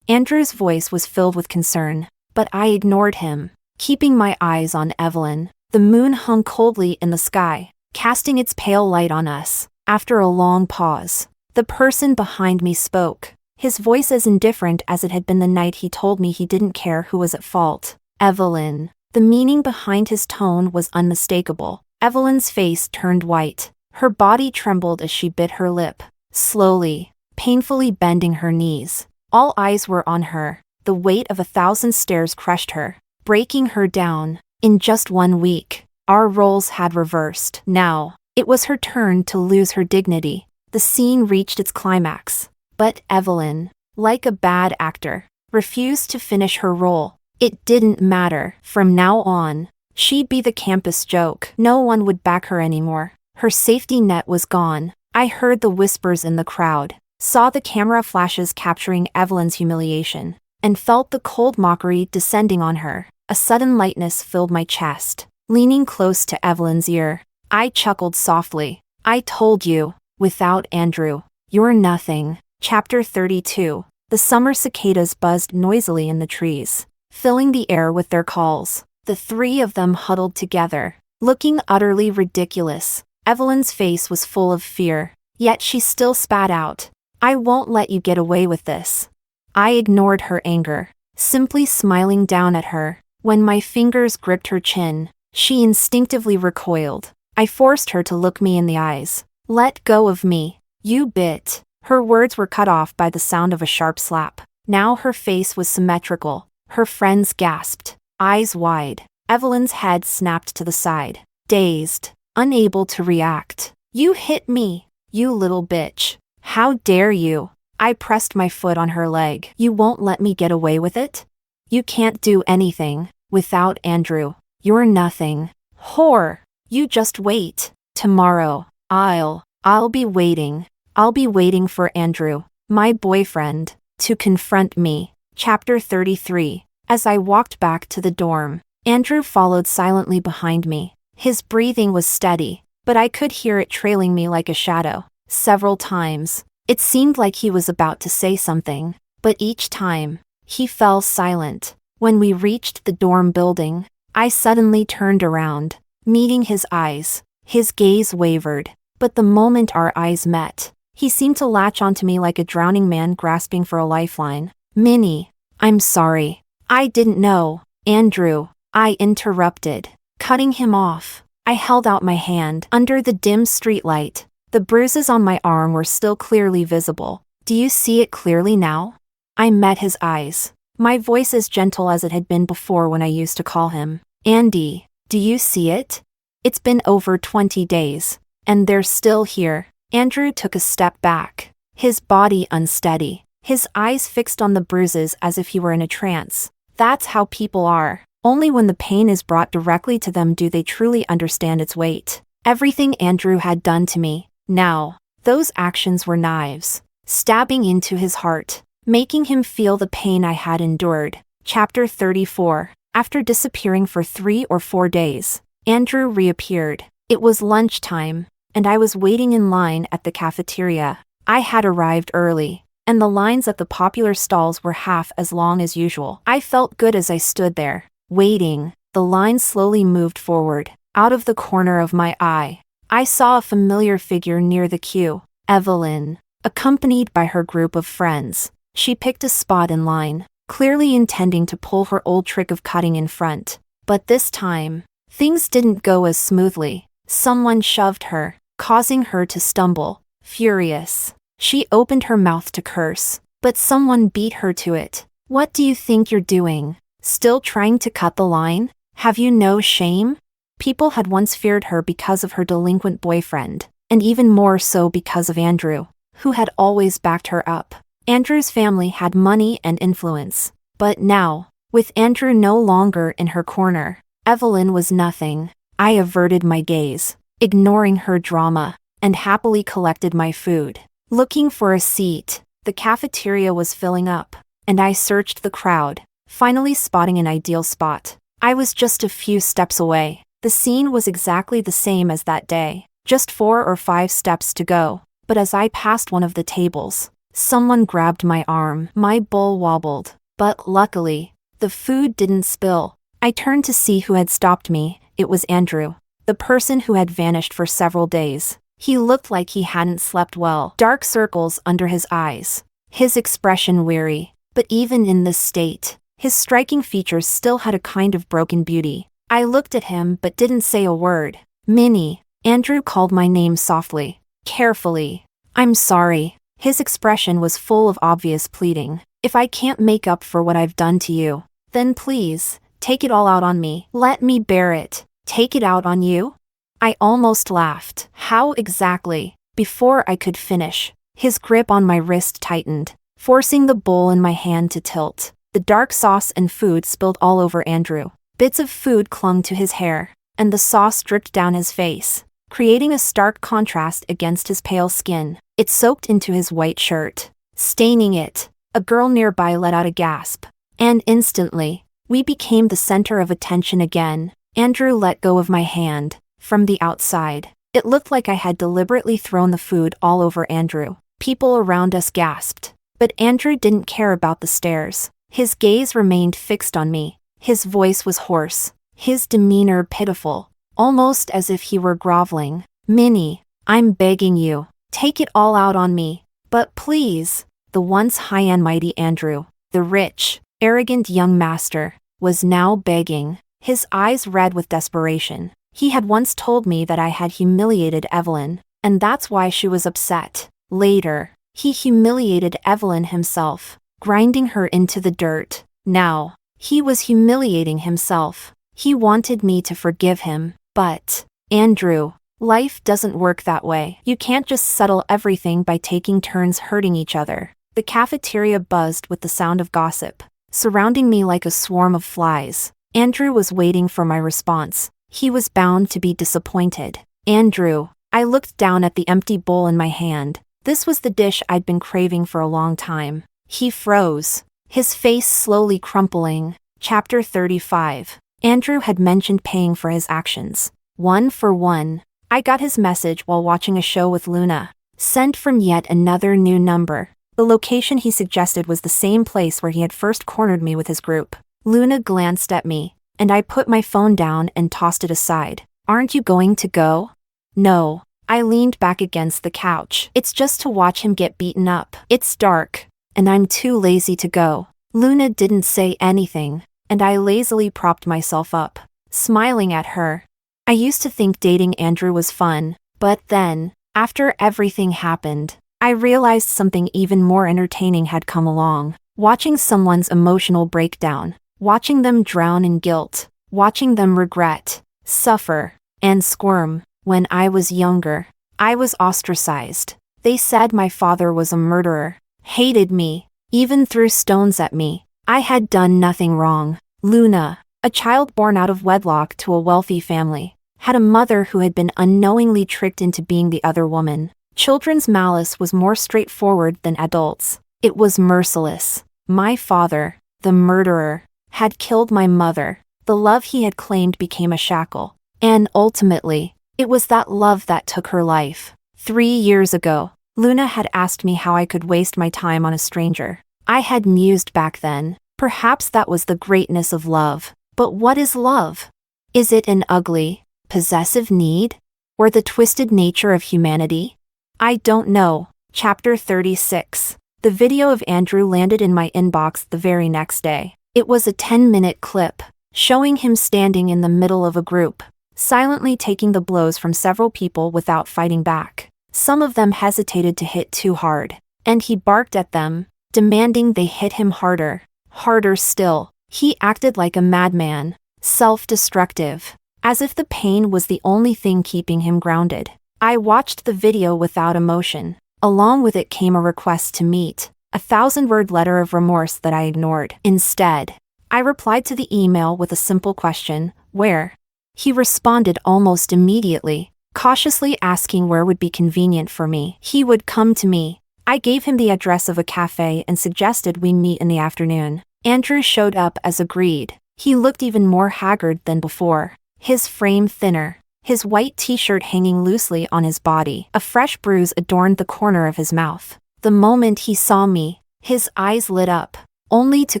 Andrew's voice was filled with concern, but I ignored him, keeping my eyes on Evelyn. The moon hung coldly in the sky, casting its pale light on us. After a long pause, the person behind me spoke, his voice as indifferent as it had been the night he told me he didn't care who was at fault. "Evelyn." The meaning behind his tone was unmistakable. Evelyn's face turned white. Her body trembled as she bit her lip, slowly, painfully bending her knees. All eyes were on her. The weight of 1,000 stares crushed her, breaking her down. In just 1 week, our roles had reversed. Now, it was her turn to lose her dignity. The scene reached its climax. But Evelyn, like a bad actor, refused to finish her role. It didn't matter. From now on, she'd be the campus joke. No one would back her anymore. Her safety net was gone. I heard the whispers in the crowd, saw the camera flashes capturing Evelyn's humiliation, and felt the cold mockery descending on her. A sudden lightness filled my chest. Leaning close to Evelyn's ear, I chuckled softly. "I told you, without Andrew, you're nothing." Chapter 32. The summer cicadas buzzed noisily in the trees, filling the air with their calls. The three of them huddled together, looking utterly ridiculous. Evelyn's face was full of fear, yet she still spat out, "I won't let you get away with this." I ignored her anger, simply smiling down at her. When my fingers gripped her chin, she instinctively recoiled. I forced her to look me in the eyes. "Let go of me, you bit." Her words were cut off by the sound of a sharp slap. Now her face was symmetrical. Her friends gasped, eyes wide. Evelyn's head snapped to the side, dazed, unable to react. "You hit me, you little bitch. How dare you?" I pressed my foot on her leg. "You won't let me get away with it? You can't do anything. Without Andrew, you're nothing. Whore, you just wait. Tomorrow, I'll be waiting. I'll be waiting for Andrew, my boyfriend, to confront me." Chapter 33. As I walked back to the dorm, Andrew followed silently behind me. His breathing was steady, but I could hear it trailing me like a shadow. Several times, it seemed like he was about to say something, but each time, he fell silent. When we reached the dorm building, I suddenly turned around, meeting his eyes. His gaze wavered, but the moment our eyes met, he seemed to latch onto me like a drowning man grasping for a lifeline. "Minnie, I'm sorry. I didn't know." "Andrew," I interrupted, cutting him off. I held out my hand. Under the dim streetlight, the bruises on my arm were still clearly visible. "Do you see it clearly now?" I met his eyes, my voice as gentle as it had been before when I used to call him. "Andy, do you see it? It's been over 20 days. And they're still here. Andrew took a step back, his body unsteady, his eyes fixed on the bruises as if he were in a trance. That's how people are. Only when the pain is brought directly to them do they truly understand its weight. Everything Andrew had done to me, now, those actions were knives, stabbing into his heart, making him feel the pain I had endured. Chapter 34. After disappearing for 3 or 4 days, Andrew reappeared. It was lunchtime, and I was waiting in line at the cafeteria. I had arrived early, and the lines at the popular stalls were half as long as usual. I felt good as I stood there, waiting. The line slowly moved forward. Out of the corner of my eye, I saw a familiar figure near the queue. Evelyn, accompanied by her group of friends. She picked a spot in line, clearly intending to pull her old trick of cutting in front. But this time, things didn't go as smoothly. Someone shoved her, causing her to stumble. Furious, she opened her mouth to curse, but someone beat her to it. What do you think you're doing? Still trying to cut the line? Have you no shame? People had once feared her because of her delinquent boyfriend, and even more so because of Andrew, who had always backed her up. Andrew's family had money and influence. But now, with Andrew no longer in her corner, Evelyn was nothing. I averted my gaze, ignoring her drama, and happily collected my food. Looking for a seat, the cafeteria was filling up, and I searched the crowd, finally spotting an ideal spot. I was just a few steps away. The scene was exactly the same as that day, just 4 or 5 steps to go. But as I passed one of the tables, someone grabbed my arm. My bowl wobbled, but luckily, the food didn't spill. I turned to see who had stopped me. It was Andrew, the person who had vanished for several days. He looked like he hadn't slept well. Dark circles under his eyes, his expression weary. But even in this state, his striking features still had a kind of broken beauty. I looked at him but didn't say a word. Minnie. Andrew called my name softly, carefully. I'm sorry. His expression was full of obvious pleading. If I can't make up for what I've done to you, then please, take it all out on me. Let me bear it. Take it out on you? I almost laughed. How exactly? Before I could finish, his grip on my wrist tightened, forcing the bowl in my hand to tilt. The dark sauce and food spilled all over Andrew. Bits of food clung to his hair, and the sauce dripped down his face, creating a stark contrast against his pale skin. It soaked into his white shirt, staining it. A girl nearby let out a gasp, and instantly, we became the center of attention again. Andrew let go of my hand. From the outside, it looked like I had deliberately thrown the food all over Andrew. People around us gasped, but Andrew didn't care about the stares. His gaze remained fixed on me. His voice was hoarse, his demeanor pitiful, almost as if he were groveling. Minnie, I'm begging you, take it all out on me. But please. The once high and mighty Andrew, the rich, arrogant young master, was now begging, his eyes red with desperation. He had once told me that I had humiliated Evelyn, and that's why she was upset. Later, he humiliated Evelyn himself, grinding her into the dirt. Now, he was humiliating himself. He wanted me to forgive him. But, Andrew, life doesn't work that way. You can't just settle everything by taking turns hurting each other. The cafeteria buzzed with the sound of gossip, surrounding me like a swarm of flies. Andrew was waiting for my response. He was bound to be disappointed. Andrew. I looked down at the empty bowl in my hand. This was the dish I'd been craving for a long time. He froze, his face slowly crumpling. Chapter 35. Andrew had mentioned paying for his actions. 1 for 1. I got his message while watching a show with Luna. Sent from yet another new number. The location he suggested was the same place where he had first cornered me with his group. Luna glanced at me, and I put my phone down and tossed it aside. Aren't you going to go? No. I leaned back against the couch. It's just to watch him get beaten up. It's dark, and I'm too lazy to go. Luna didn't say anything, and I lazily propped myself up, smiling at her. I used to think dating Andrew was fun, but then, after everything happened, I realized something even more entertaining had come along. Watching someone's emotional breakdown, watching them drown in guilt, watching them regret, suffer, and squirm. When I was younger, I was ostracized. They said my father was a murderer, hated me, even threw stones at me. I had done nothing wrong. Luna, a child born out of wedlock to a wealthy family, had a mother who had been unknowingly tricked into being the other woman. Children's malice was more straightforward than adults. It was merciless. My father, the murderer, had killed my mother. The love he had claimed became a shackle. And ultimately, it was that love that took her life. 3 years ago, Luna had asked me how I could waste my time on a stranger. I had mused back then. Perhaps that was the greatness of love. But what is love? Is it an ugly, possessive need? Or the twisted nature of humanity? I don't know. Chapter 36. The video of Andrew landed in my inbox the very next day. It was a 10-minute clip, showing him standing in the middle of a group, silently taking the blows from several people without fighting back. Some of them hesitated to hit too hard, and he barked at them, demanding they hit him harder. Harder still. He acted like a madman, self-destructive, as if the pain was the only thing keeping him grounded. I watched the video without emotion. Along with it came a request to meet, a 1,000-word letter of remorse that I ignored. Instead, I replied to the email with a simple question, "Where?" He responded almost immediately, cautiously asking where would be convenient for me. He would come to me. I gave him the address of a cafe and suggested we meet in the afternoon. Andrew showed up as agreed. He looked even more haggard than before, his frame thinner, his white t-shirt hanging loosely on his body. A fresh bruise adorned the corner of his mouth. The moment he saw me, his eyes lit up, only to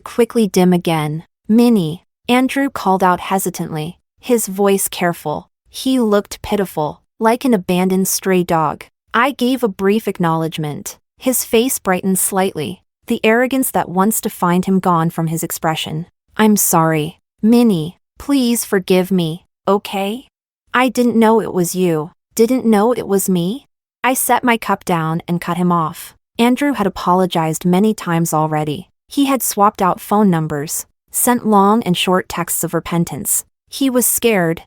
quickly dim again. "Minnie," Andrew called out hesitantly, his voice careful. He looked pitiful, like an abandoned stray dog. I gave a brief acknowledgement. His face brightened slightly, the arrogance that once defined him gone from his expression. "I'm sorry, Minnie. Please forgive me, okay? I didn't know it was you. Didn't know it was me." I set my cup down and cut him off. Andrew had apologized many times already. He had swapped out phone numbers, sent long and short texts of repentance. He was scared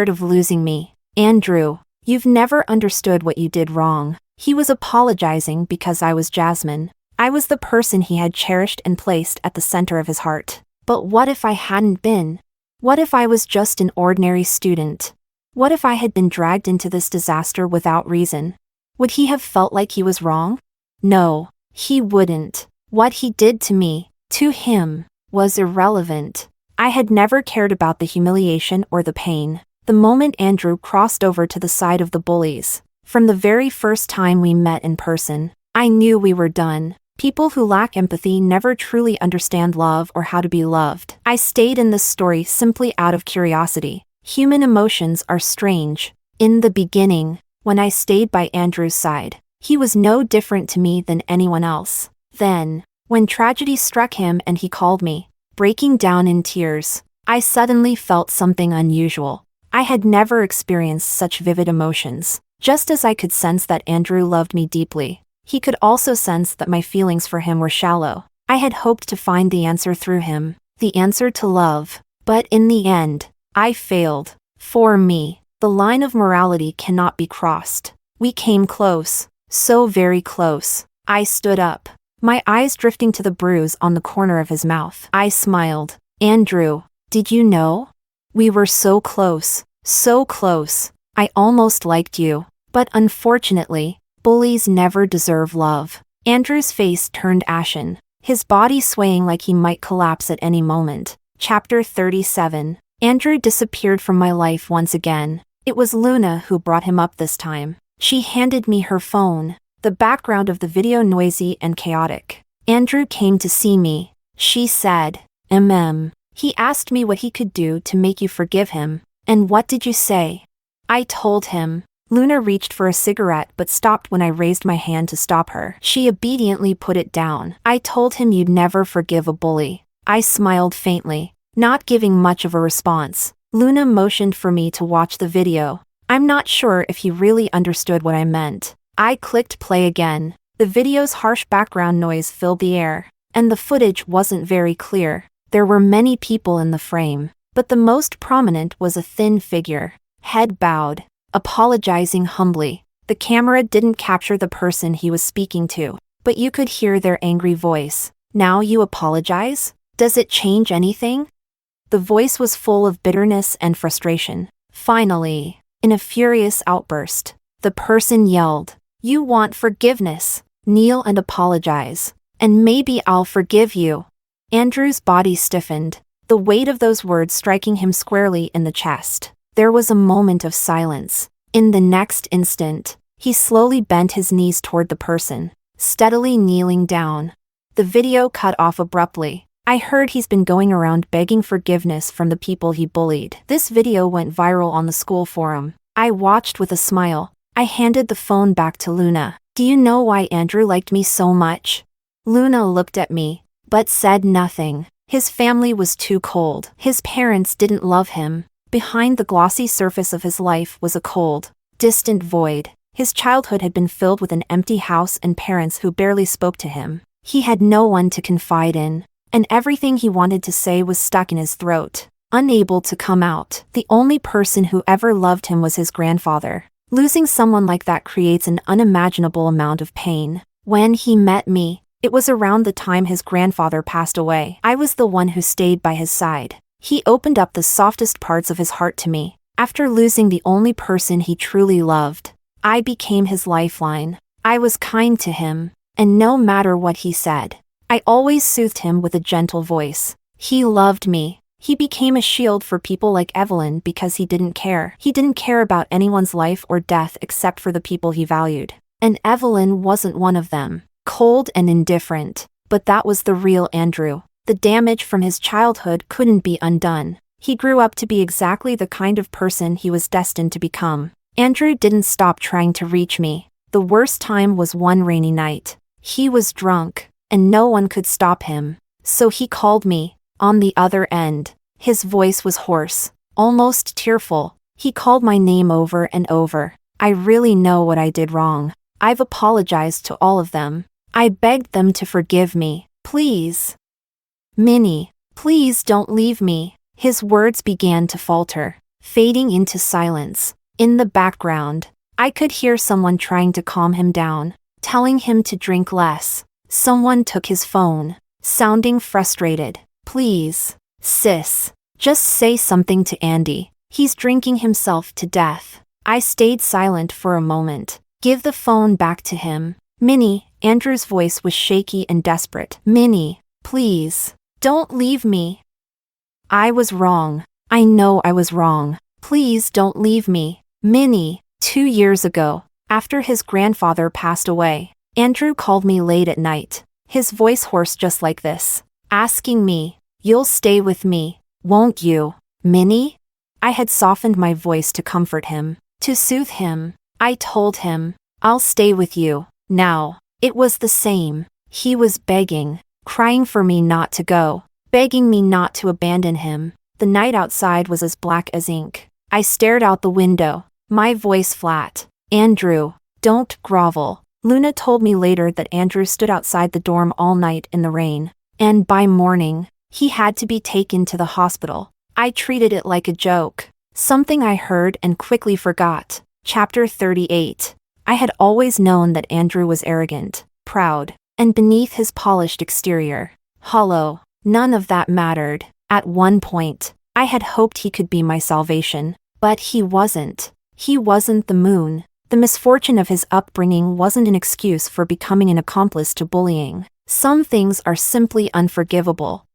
of losing me. "Andrew, you've never understood what you did wrong." He was apologizing because I was Jasmine. I was the person he had cherished and placed at the center of his heart. But what if I hadn't been? What if I was just an ordinary student? What if I had been dragged into this disaster without reason? Would he have felt like he was wrong? No, he wouldn't. What he did to me, to him, was irrelevant. I had never cared about the humiliation or the pain. The moment Andrew crossed over to the side of the bullies, from the very first time we met in person, I knew we were done. People who lack empathy never truly understand love or how to be loved. I stayed in this story simply out of curiosity. Human emotions are strange. In the beginning, when I stayed by Andrew's side, he was no different to me than anyone else. Then, when tragedy struck him and he called me, breaking down in tears, I suddenly felt something unusual. I had never experienced such vivid emotions. Just as I could sense that Andrew loved me deeply, he could also sense that my feelings for him were shallow. I had hoped to find the answer through him, the answer to love. But in the end, I failed. For me, the line of morality cannot be crossed. We came close, so very close. I stood up, my eyes drifting to the bruise on the corner of his mouth. I smiled. "Andrew, did you know? We were so close, so close. I almost liked you. But unfortunately, bullies never deserve love." Andrew's face turned ashen, his body swaying like he might collapse at any moment. Chapter 37. Andrew disappeared from my life once again. It was Luna who brought him up this time. She handed me her phone, the background of the video noisy and chaotic. "Andrew came to see me," she said. He asked me what he could do to make you forgive him. And what did you say?" I told him. Luna reached for a cigarette but stopped when I raised my hand to stop her. She obediently put it down. "I told him you'd never forgive a bully." I smiled faintly, not giving much of a response. Luna motioned for me to watch the video. I'm not sure if he really understood what I meant. I clicked play again. The video's harsh background noise filled the air, and the footage wasn't very clear. There were many people in the frame, but the most prominent was a thin figure, head bowed, apologizing humbly. The camera didn't capture the person he was speaking to, but you could hear their angry voice. Now you apologize? Does it change anything? The voice was full of bitterness and frustration. Finally, in a furious outburst, the person yelled, "You want forgiveness? Kneel and apologize, and maybe I'll forgive you." Andrew's body stiffened, the weight of those words striking him squarely in the chest. There was a moment of silence. In the next instant, he slowly bent his knees toward the person, steadily kneeling down. The video cut off abruptly. I heard he's been going around begging forgiveness from the people he bullied. This video went viral on the school forum. I watched with a smile. I handed the phone back to Luna. "Do you know why Andrew liked me so much?" Luna looked at me, but said nothing. His family was too cold. His parents didn't love him. Behind the glossy surface of his life was a cold, distant void. His childhood had been filled with an empty house and parents who barely spoke to him. He had no one to confide in, and everything he wanted to say was stuck in his throat, unable to come out. The only person who ever loved him was his grandfather. Losing someone like that creates an unimaginable amount of pain. When he met me, it was around the time his grandfather passed away. I was the one who stayed by his side. He opened up the softest parts of his heart to me. After losing the only person he truly loved, I became his lifeline. I was kind to him, and no matter what he said, I always soothed him with a gentle voice. He loved me. He became a shield for people like Evelyn because he didn't care. He didn't care about anyone's life or death except for the people he valued. And Evelyn wasn't one of them. Cold and indifferent. But that was the real Andrew. The damage from his childhood couldn't be undone. He grew up to be exactly the kind of person he was destined to become. Andrew didn't stop trying to reach me. The worst time was one rainy night. He was drunk, and no one could stop him. So he called me. On the other end, his voice was hoarse, almost tearful. He called my name over and over. I really know what I did wrong. I've apologized to all of them. I begged them to forgive me. Please. Minnie, please don't leave me. His words began to falter, fading into silence. In the background, I could hear someone trying to calm him down, telling him to drink less. Someone took his phone, sounding frustrated. "Please, sis, just say something to Andy. He's drinking himself to death." I stayed silent for a moment. "Give the phone back to him. Minnie," Andrew's voice was shaky and desperate. "Minnie, please, don't leave me. I was wrong. I know I was wrong. Please don't leave me. Minnie." 2 years ago, after his grandfather passed away, Andrew called me late at night, his voice hoarse just like this, asking me, "You'll stay with me, won't you, Minnie?" I had softened my voice to comfort him, to soothe him. I told him, "I'll stay with you." Now, it was the same. He was begging, crying for me not to go, begging me not to abandon him. The night outside was as black as ink. I stared out the window, my voice flat. "Andrew, don't grovel." Luna told me later that Andrew stood outside the dorm all night in the rain, and by morning, he had to be taken to the hospital. I treated it like a joke, something I heard and quickly forgot. Chapter 38. I had always known that Andrew was arrogant, proud, and beneath his polished exterior, hollow. None of that mattered. At one point, I had hoped he could be my salvation, but he wasn't. He wasn't the moon. The misfortune of his upbringing wasn't an excuse for becoming an accomplice to bullying. Some things are simply unforgivable.